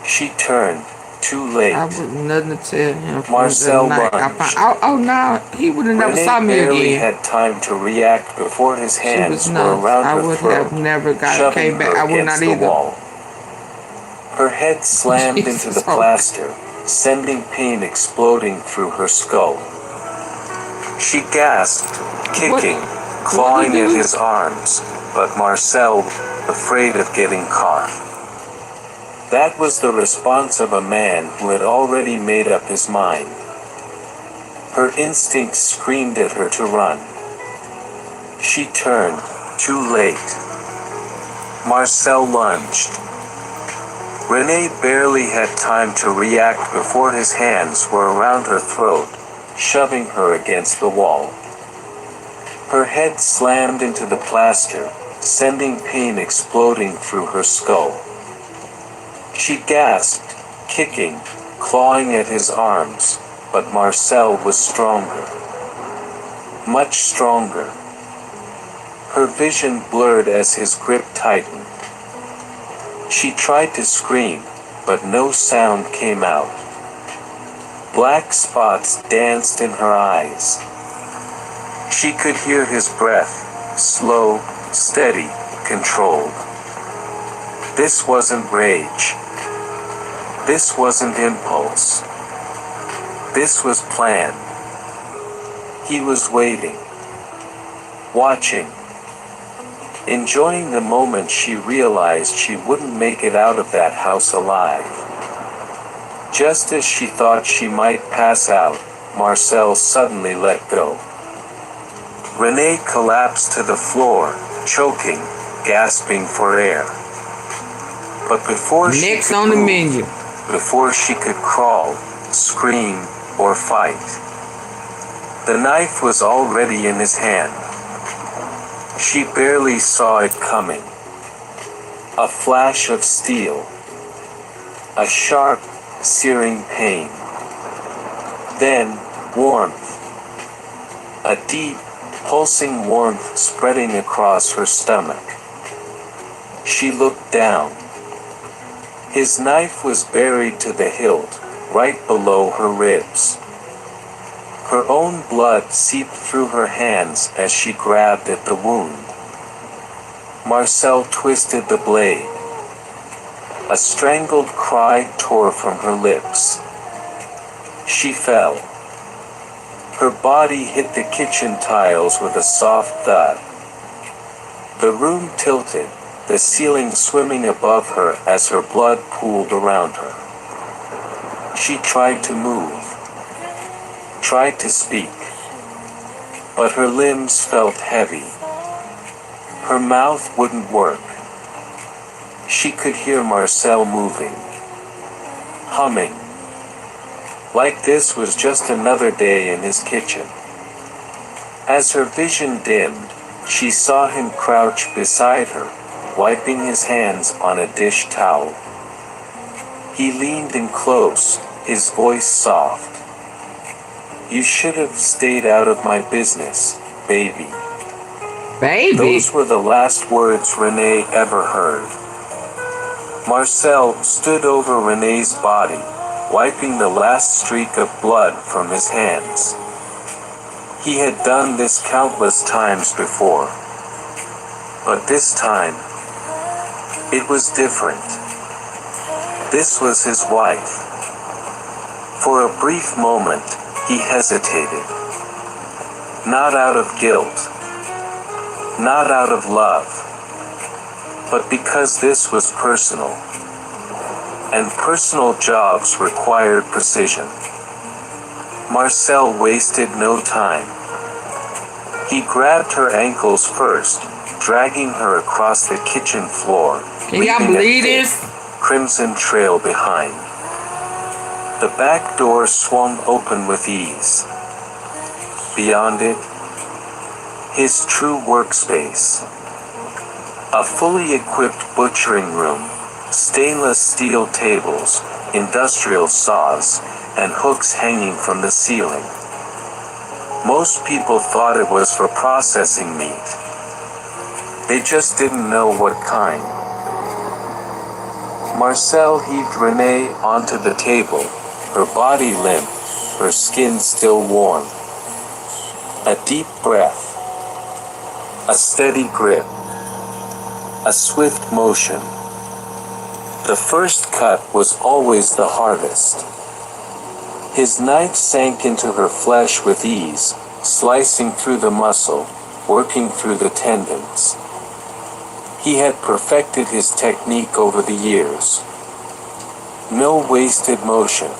She turned, too late. I was nothing to tell him. Marcel lunged. Oh no, he would have never saw me barely again. had time to react before his hands were nuts. around I her would throat, have never got shoving came back. her I would against not the either. wall. Her head slammed into Jesus, the plaster, sending pain exploding through her skull. She gasped, kicking, clawing at his arms, but Marcel, afraid of getting caught. That was the response of a man who had already made up his mind. Her instinct screamed at her to run. She turned, too late. Marcel lunged. Renee barely had time to react before his hands were around her throat, shoving her against the wall. Her head slammed into the plaster, sending pain exploding through her skull. She gasped, kicking, clawing at his arms, but Marcel was stronger. Much stronger. Her vision blurred as his grip tightened. She tried to scream, but no sound came out. Black spots danced in her eyes. She could hear his breath, slow, steady, controlled. This wasn't rage. This wasn't impulse. This was planned. He was waiting, watching, enjoying the moment she realized she wouldn't make it out of that house alive. Just as she thought she might pass out, Marcel suddenly let go. Renee collapsed to the floor, choking, gasping for air. But before she Next could on the move, menu. before she could crawl, scream, or fight, the knife was already in his hand. She barely saw it coming. A flash of steel. A sharp, searing pain. Then, warmth. A deep, pulsing warmth spreading across her stomach. She looked down. His knife was buried to the hilt, right below her ribs. Her own blood seeped through her hands as she grabbed at the wound. Marcel twisted the blade. A strangled cry tore from her lips. She fell. Her body hit the kitchen tiles with a soft thud. The room tilted, the ceiling swimming above her as her blood pooled around her. She tried to move, tried to speak, but her limbs felt heavy. Her mouth wouldn't work. She could hear Marcel moving, humming, like this was just another day in his kitchen. As her vision dimmed, she saw him crouch beside her, wiping his hands on a dish towel. He leaned in close, his voice soft. You should have stayed out of my business, baby. Baby? Those were the last words Renee ever heard. Marcel stood over Renee's body, wiping the last streak of blood from his hands. He had done this countless times before. But this time, it was different. This was his wife. For a brief moment, he hesitated. Not out of guilt. Not out of love. But because this was personal. And personal jobs required precision. Marcel wasted no time. He grabbed her ankles first, dragging her across the kitchen floor, leaving a thick, crimson trail behind. The back door swung open with ease. Beyond it, his true workspace. A fully equipped butchering room, stainless steel tables, industrial saws, and hooks hanging from the ceiling. Most people thought it was for processing meat. They just didn't know what kind. Marcel heaved Renee onto the table, her body limp, her skin still warm. A deep breath. A steady grip. A swift motion. The first cut was always the hardest. His knife sank into her flesh with ease, slicing through the muscle, working through the tendons. He had perfected his technique over the years. No wasted motion.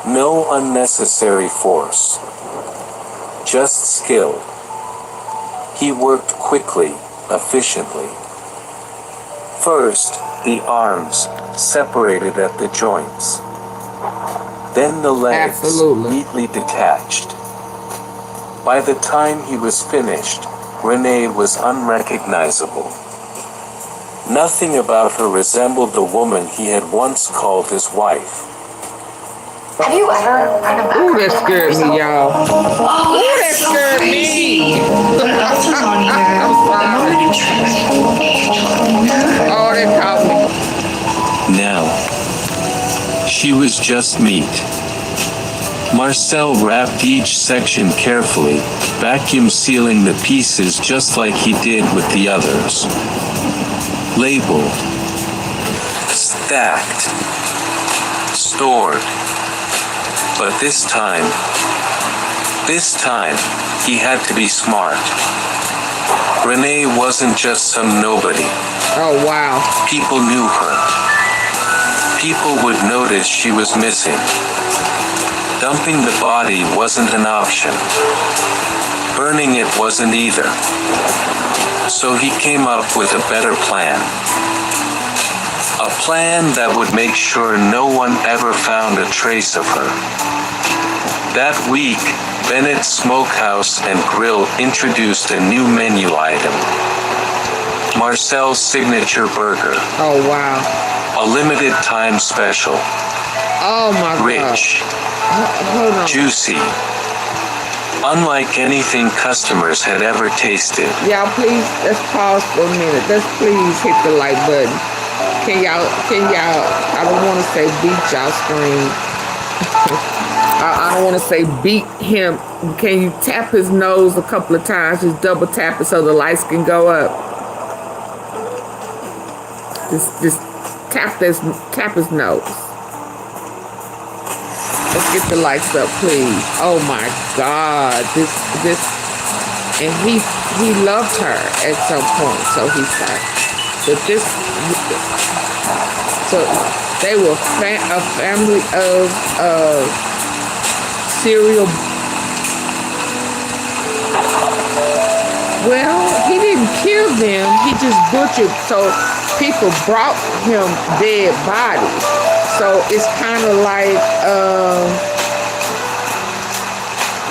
No unnecessary force. Just skill. He worked quickly, efficiently. First, the arms, separated at the joints. Then the legs, neatly detached. By the time he was finished, Renee was unrecognizable. Nothing about her resembled the woman he had once called his wife. Have you ever run a Ooh, that scared me, y'all. Ooh, that scared me. Oh, they caught me. Now, she was just meat. Marcel wrapped each section carefully, vacuum sealing the pieces just like he did with the others. Labeled. Stacked. Stored. But this time, he had to be smart. Renee wasn't just some nobody. Oh, wow. People knew her. People would notice she was missing. Dumping the body wasn't an option. Burning it wasn't either. So he came up with a better plan. A plan that would make sure no one ever found a trace of her. That week, Bennett's Smokehouse and Grill introduced a new menu item. Marcel's signature burger. Oh, wow. A limited time special. Oh, my God. Rich. Hold on. Juicy. Unlike anything customers had ever tasted. Y'all, please, let's pause for a minute. Let's please hit the like button. Can y'all, I don't want to say beat y'all screen. I don't want to say beat him. Can you tap his nose a couple of times? Just double tap it so the lights can go up. Just tap his nose. Let's get the lights up, please. Oh my God, this, and he loved her at some point, so he said. But this, so they were a family of serial. Well, he didn't kill them. He just butchered. So people brought him dead bodies. So it's kind of like,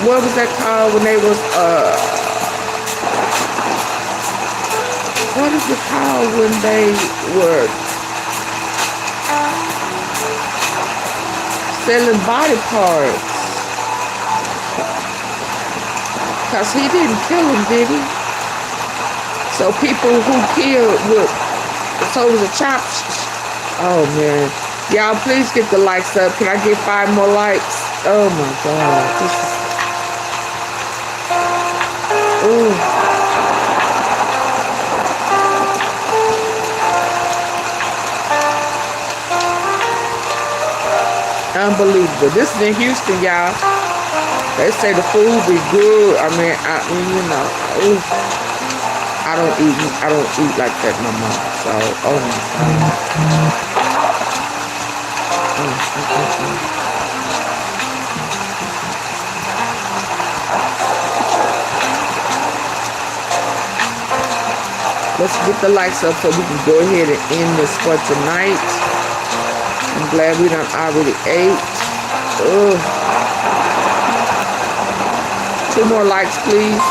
what was that called when they was, what is it called when they were, selling body parts. Because he didn't kill him, did he? So people who killed would, so it was a chop. Oh man. Y'all please get the likes up. Can I get 5 more likes? Oh my God. This is, ooh. Oh. Unbelievable. This is in Houston, y'all. They say the food be good. I mean, you know, I don't eat like that no more. So, oh my God. Let's get the lights up so we can go ahead and end this for tonight. I'm glad we done already ate. Ugh. 2 more likes, please.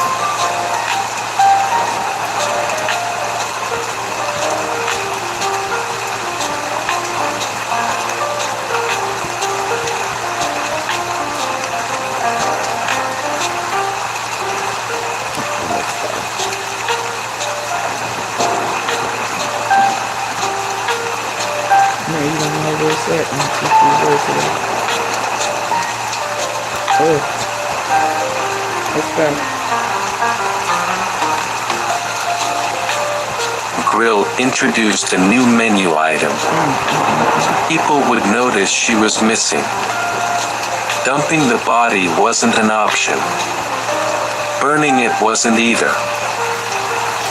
No, you don't know where it's at. Where's it at? Oh. Let's go. Grill introduced a new menu item. People would notice she was missing. Dumping the body wasn't an option. Burning it wasn't either.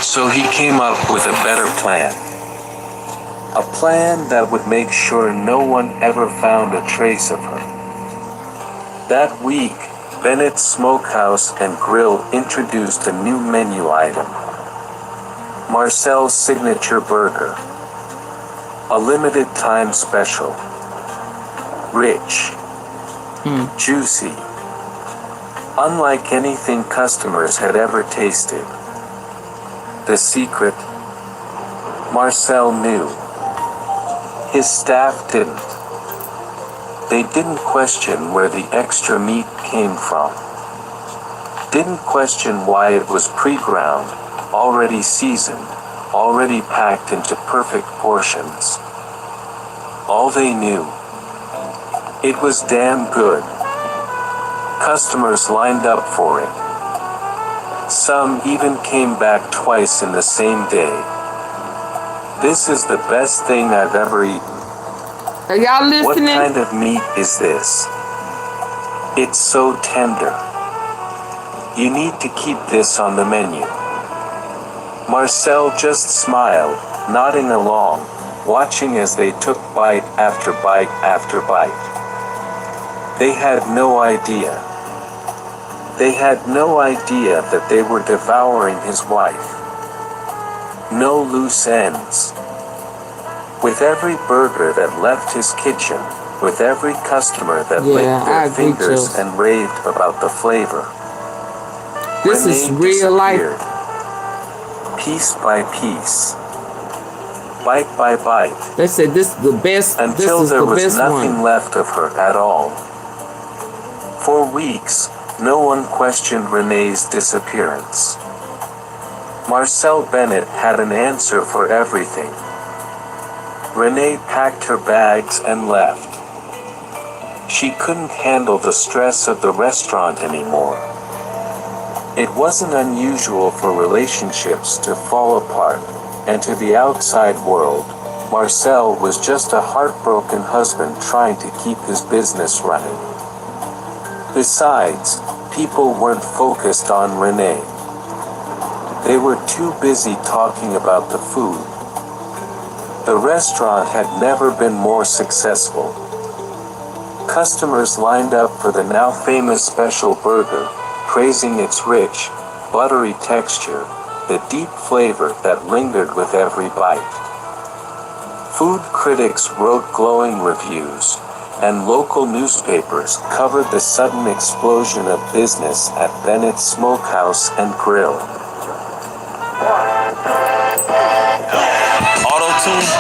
So he came up with a better plan. A plan that would make sure no one ever found a trace of her. That week, Bennett's Smokehouse and Grill introduced a new menu item. Marcel's Signature Burger. A limited time special. Rich. Juicy. Unlike anything customers had ever tasted. The secret? Marcel knew. His staff didn't. They didn't question where the extra meat came from. Didn't question why it was pre-ground, already seasoned, already packed into perfect portions. All they knew. It was damn good. Customers lined up for it. Some even came back twice in the same day. This is the best thing I've ever eaten. Are y'all listening? What kind of meat is this? It's so tender. You need to keep this on the menu. Marcel just smiled, nodding along, watching as they took bite after bite after bite. They had no idea. They had no idea that they were devouring his wife. No loose ends. With every burger that left his kitchen, with every customer that licked their fingers and raved about the flavor. This is real life. Piece by piece. Bite by bite. They said this is the best. Until there was nothing left of her at all. For weeks, no one questioned Renee's disappearance. Marcel Bennett had an answer for everything. Renee packed her bags and left. She couldn't handle the stress of the restaurant anymore. It wasn't unusual for relationships to fall apart, and to the outside world, Marcel was just a heartbroken husband trying to keep his business running. Besides, people weren't focused on Renee. They were too busy talking about the food. The restaurant had never been more successful. Customers lined up for the now famous special burger, praising its rich, buttery texture, the deep flavor that lingered with every bite. Food critics wrote glowing reviews, and local newspapers covered the sudden explosion of business at Bennett's Smokehouse and Grill. Auto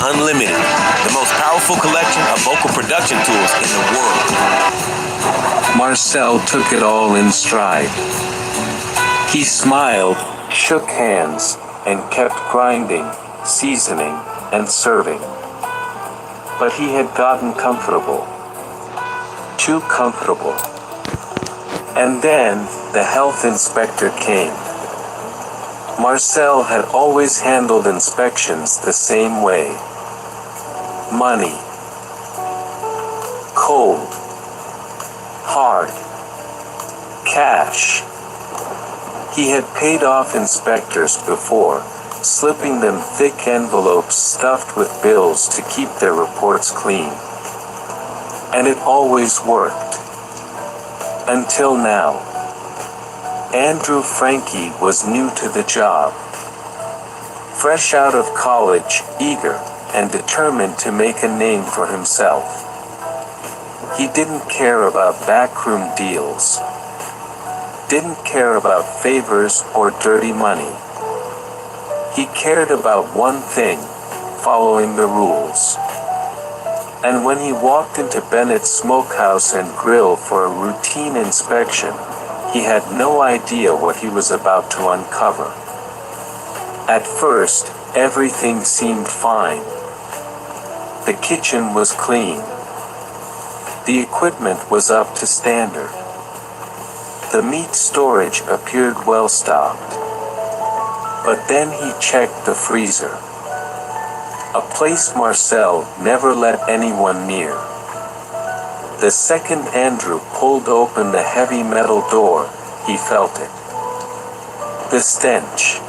Unlimited, the most powerful collection of vocal production tools in the world. Marcel took it all in stride. He smiled, shook hands, and kept grinding, seasoning, and serving. But he had gotten comfortable. Too comfortable. And then, the health inspector came. Marcel had always handled inspections the same way. Money. Cold. Hard. Cash. He had paid off inspectors before, slipping them thick envelopes stuffed with bills to keep their reports clean. And it always worked. Until now. Andrew Frankie was new to the job. Fresh out of college, eager and determined to make a name for himself. He didn't care about backroom deals. Didn't care about favors or dirty money. He cared about one thing, following the rules. And when he walked into Bennett's Smokehouse and Grill for a routine inspection, he had no idea what he was about to uncover. At first, everything seemed fine. The kitchen was clean. The equipment was up to standard. The meat storage appeared well stocked. But then he checked the freezer. A place Marcel never let anyone near. The second Andrew pulled open the heavy metal door, he felt it. The stench.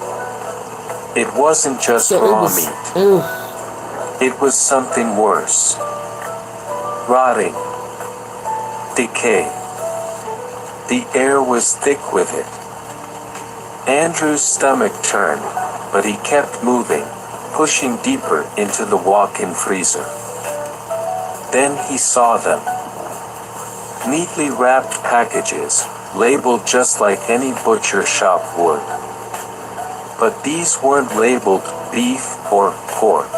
It wasn't just raw meat. It was something worse. Rotting. Decay. The air was thick with it. Andrew's stomach turned, but he kept moving, pushing deeper into the walk-in freezer. Then he saw them. Neatly wrapped packages, labeled just like any butcher shop would. But these weren't labeled beef or pork.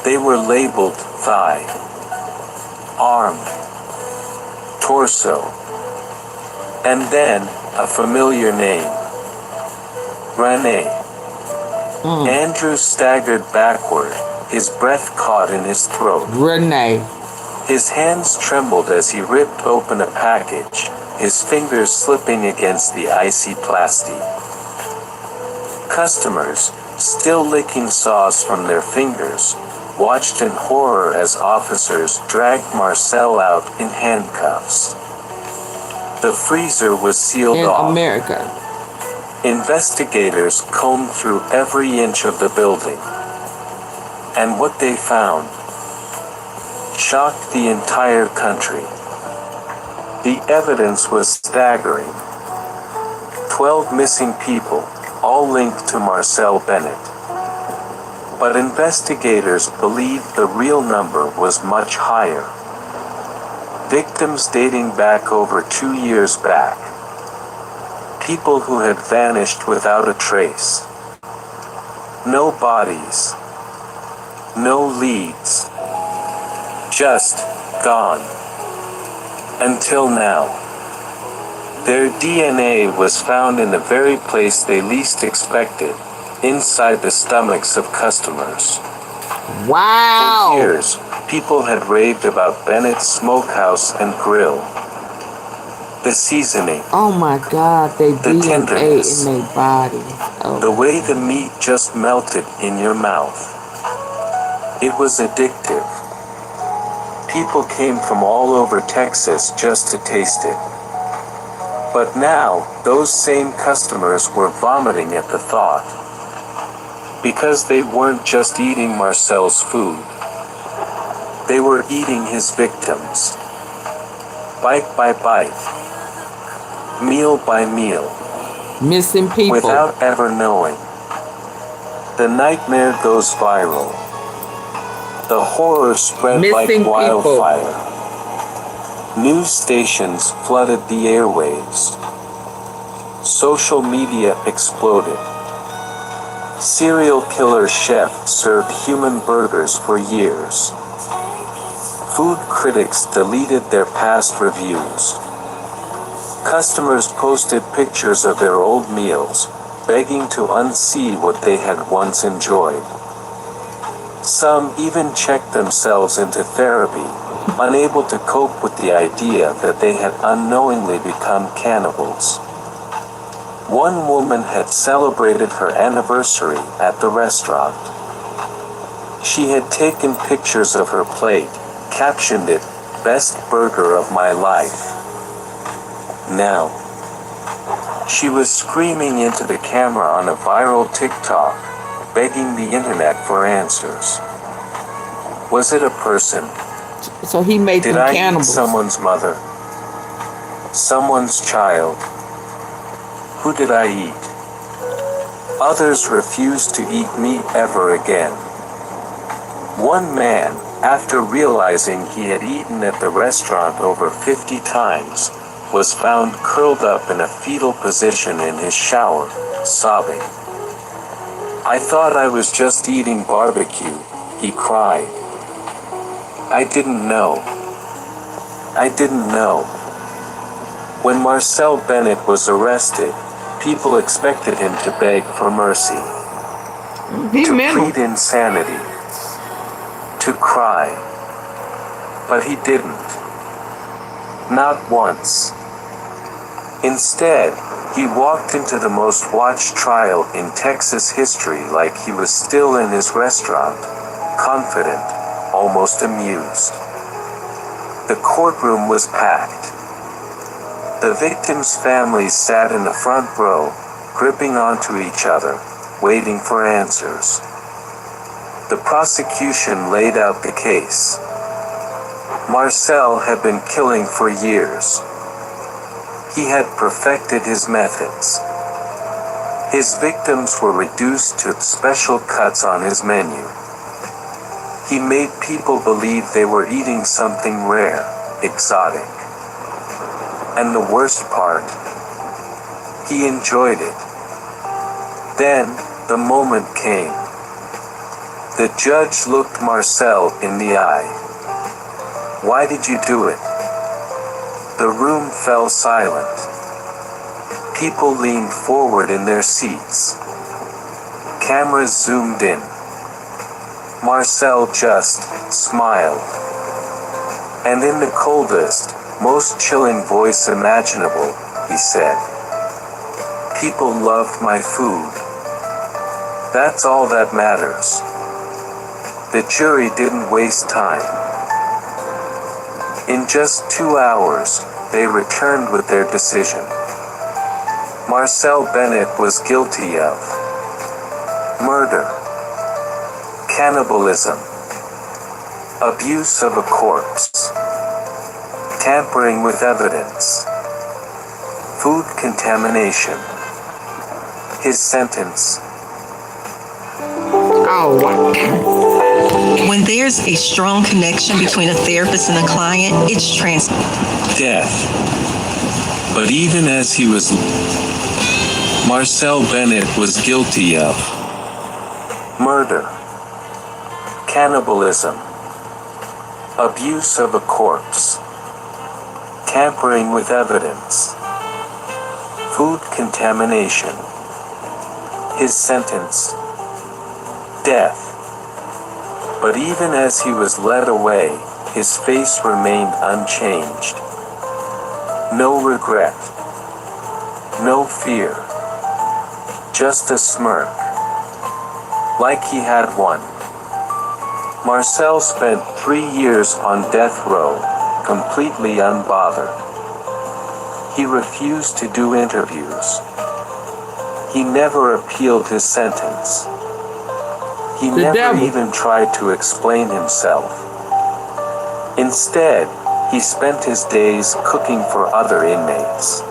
They were labeled thigh, arm, torso, and then a familiar name. Rene. Andrew staggered backward, his breath caught in his throat. Rene. His hands trembled as he ripped open a package, his fingers slipping against the icy plastic. Customers, still licking sauce from their fingers, watched in horror as officers dragged Marcel out in handcuffs. The freezer was sealed off. In America. Investigators combed through every inch of the building. And what they found shocked the entire country. The evidence was staggering. 12 missing people, all linked to Marcel Bennett. But investigators believed the real number was much higher. Victims dating back over 2 years back. People who had vanished without a trace. No bodies. No leads. Just gone. Until now. Their DNA was found in the very place they least expected, inside the stomachs of customers. Wow! For years, people had raved about Bennett's Smokehouse and Grill. The seasoning. Oh my God, they the tenderness, in their body. Oh. The way the meat just melted in your mouth. It was addictive. People came from all over Texas just to taste it. But now, those same customers were vomiting at the thought. Because they weren't just eating Marcel's food. They were eating his victims. Bite by bite. Meal by meal. Missing people. Without ever knowing. The nightmare goes viral. The horror spread Missing like wildfire. News stations flooded the airwaves. Social media exploded. Serial killer chef served human burgers for years. Food critics deleted their past reviews. Customers posted pictures of their old meals, begging to unsee what they had once enjoyed. Some even checked themselves into therapy, unable to cope with the idea that they had unknowingly become cannibals. One woman had celebrated her anniversary at the restaurant. She had taken pictures of her plate, captioned it, "Best burger of my life." Now, she was screaming into the camera on a viral TikTok, begging the internet for answers. Was it a person? So he made Did them I cannibals. eat someone's mother? Someone's child? Who did I eat? Others refused to eat meat ever again. One man, after realizing he had eaten at the restaurant over 50 times, was found curled up in a fetal position in his shower, sobbing. "I thought I was just eating barbecue," he cried. "I didn't know. I didn't know." When Marcel Bennett was arrested, people expected him to beg for mercy, to plead insanity, to cry. But he didn't. Not once. Instead, he walked into the most watched trial in Texas history like he was still in his restaurant, confident, almost amused. The courtroom was packed. The victims' families sat in the front row, gripping onto each other, waiting for answers. The prosecution laid out the case. Marcel had been killing for years. He had perfected his methods. His victims were reduced to special cuts on his menu. He made people believe they were eating something rare, exotic. And the worst part, he enjoyed it. Then, the moment came. The judge looked Marcel in the eye. "Why did you do it?" The room fell silent. People leaned forward in their seats. Cameras zoomed in. Marcel just smiled. And in the coldest, most chilling voice imaginable, he said, "People loved my food. That's all that matters." The jury didn't waste time. In just 2 hours, they returned with their decision. Marcel Bennett was guilty of murder, cannibalism, abuse of a corpse, tampering with evidence, food contamination. His sentence. Oh, wow. When there's a strong connection between a therapist and a client, it's Death. But even as he was, Marcel Bennett was guilty of murder, cannibalism, abuse of a corpse, tampering with evidence, food contamination. His sentence, death. But even as he was led away, his face remained unchanged. No regret. No fear. Just a smirk. Like he had won. Marcel spent 3 years on death row, completely unbothered. He refused to do interviews. He never appealed his sentence. He never even tried to explain himself. Instead, he spent his days cooking for other inmates.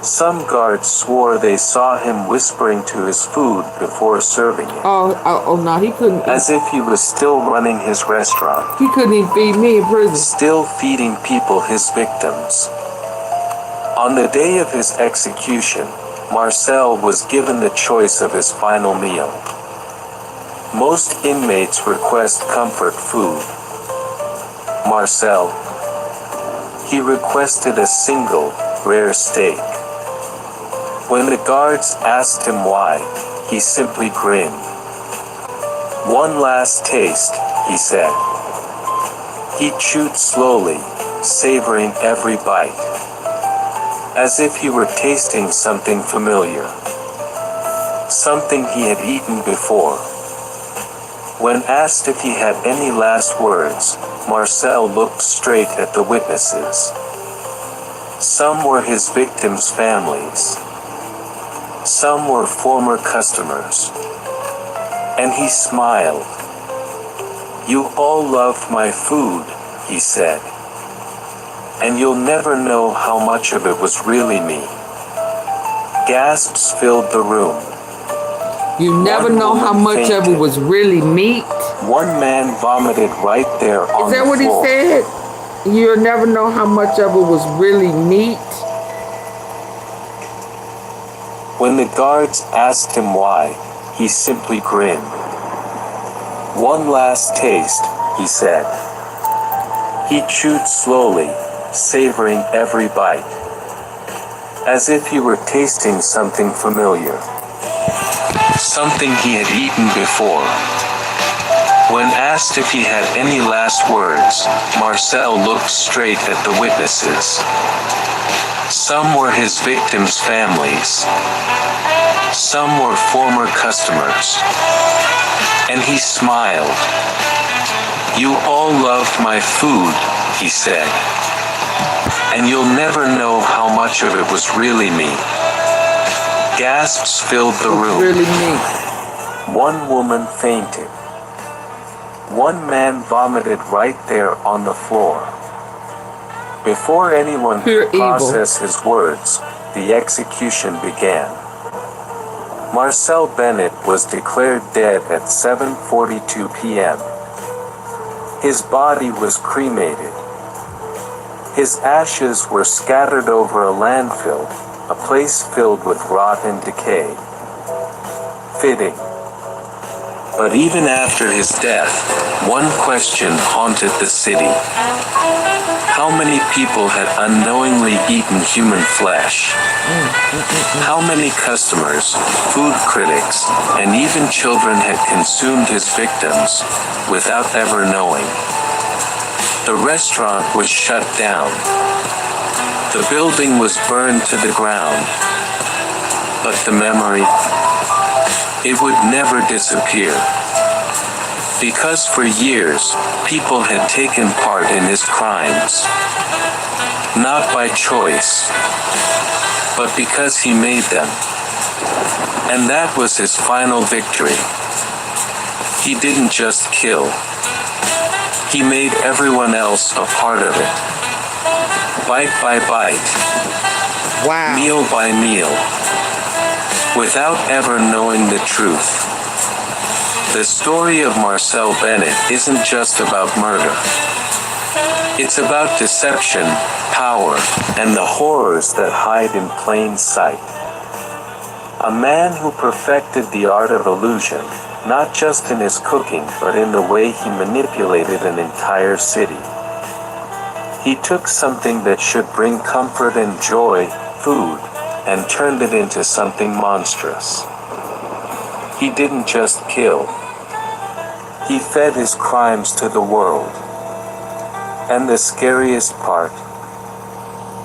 Some guards swore they saw him whispering to his food before serving it. No, he couldn't. As if he was still running his restaurant. He couldn't even feed me in prison. Still feeding people his victims. On the day of his execution, Marcel was given the choice of his final meal. Most inmates request comfort food. Marcel, he requested a single, rare steak. When the guards asked him why, he simply grinned. "One last taste," he said. He chewed slowly, savoring every bite, as if he were tasting something familiar, something he had eaten before. When asked if he had any last words, Marcel looked straight at the witnesses. Some were his victims' families. Some were former customers. And he smiled. "You all loved my food," he said. "And you'll never know how much of it was really me." Gasps filled the room. You never know how much of it was really meat. One man vomited right there on the floor. Is that what he said? You'll never know how much of it was really meat. When the guards asked him why, he simply grinned. "One last taste," he said. He chewed slowly, savoring every bite, as if he were tasting something familiar, something he had eaten before. When asked if he had any last words, Marcel looked straight at the witnesses. Some were his victims' families. Some were former customers. And he smiled. "You all loved my food," he said. "And you'll never know how much of it was really me." Gasps filled the room. Really me. One woman fainted. One man vomited right there on the floor. Before anyone could process his words, the execution began. Marcel Bennett was declared dead at 7:42 p.m. His body was cremated. His ashes were scattered over a landfill, a place filled with rot and decay. Fitting. But even after his death, one question haunted the city. How many people had unknowingly eaten human flesh? How many customers, food critics, and even children had consumed his victims without ever knowing? The restaurant was shut down. The building was burned to the ground. But the memory, it would never disappear. Because for years, people had taken part in his crimes. Not by choice, but because he made them. And that was his final victory. He didn't just kill. He made everyone else a part of it. Bite by bite. Wow. Meal by meal. Without ever knowing the truth. The story of Marcel Bennett isn't just about murder. It's about deception, power, and the horrors that hide in plain sight. A man who perfected the art of illusion, not just in his cooking, but in the way he manipulated an entire city. He took something that should bring comfort and joy, food, and turned it into something monstrous. He didn't just kill. He fed his crimes to the world. And the scariest part,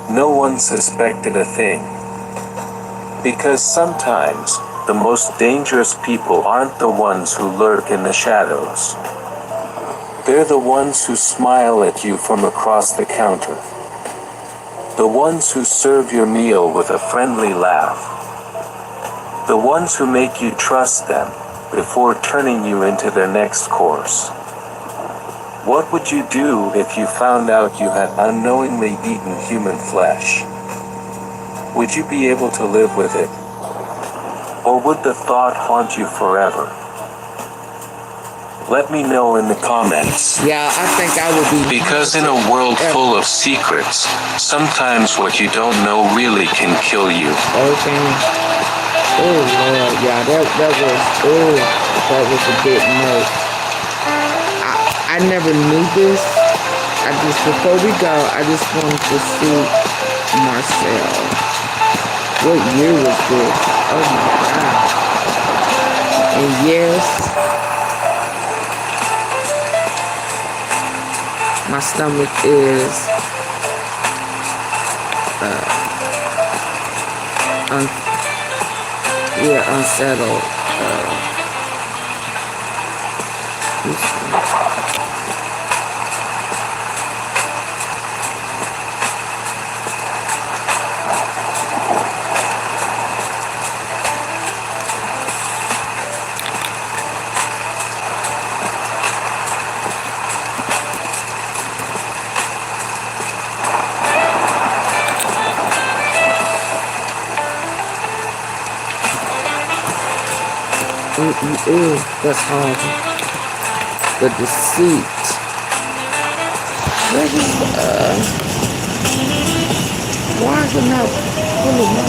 no one suspected a thing. Because sometimes, the most dangerous people aren't the ones who lurk in the shadows. They're the ones who smile at you from across the counter. The ones who serve your meal with a friendly laugh. The ones who make you trust them before turning you into their next course. What would you do if you found out you had unknowingly eaten human flesh? Would you be able to live with it? Or would the thought haunt you forever? Let me know in the comments. Yeah, I think I would be. Because in a world full of secrets, sometimes what you don't know really can kill you. Okay. Oh Lord, yeah, that was a bit much. I never knew this. Before we go, I just wanted to see Marcel. What year was this? Oh my God. And yes, my stomach is unsettled. Ooh, that's horrible. The deceit. Why is it not pulling up?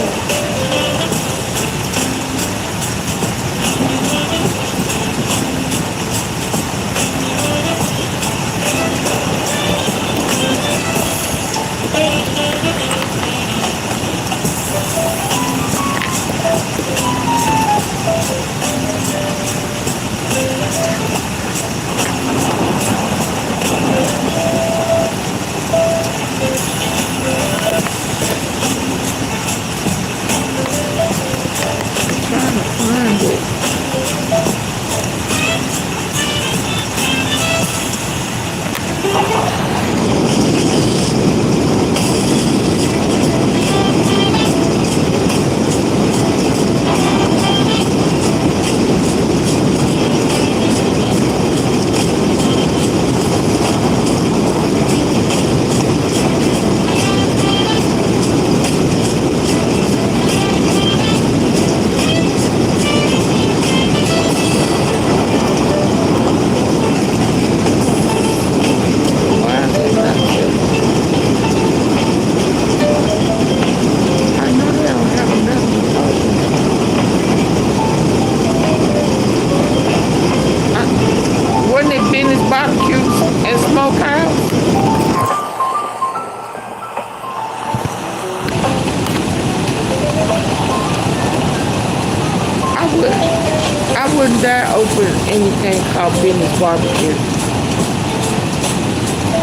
Anything called Benny's Barbecue.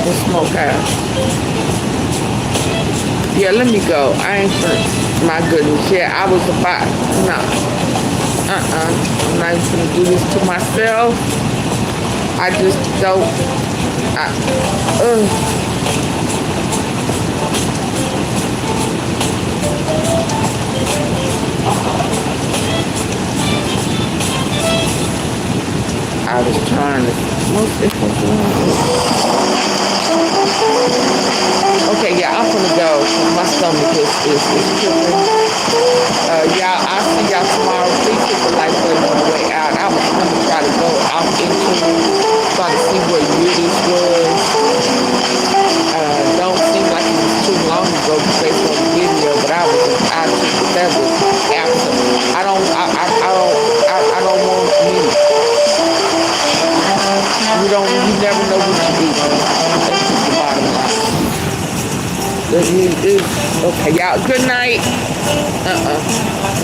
The smokehouse. Yeah, let me go. I ain't for my goodness. Yeah, I was about I'm not even gonna do this to myself. I just don't I was trying to okay, yeah, I'm gonna go. My stomach is tripping. Y'all, I'll see y'all tomorrow. Please hit the like button on the way out. I was gonna try to go out into try to see what year this was. Don't seem like it was too long ago based on the video, but that was after. I don't want me. You never know what you eat. That's just the bottom line. Okay, y'all, good night.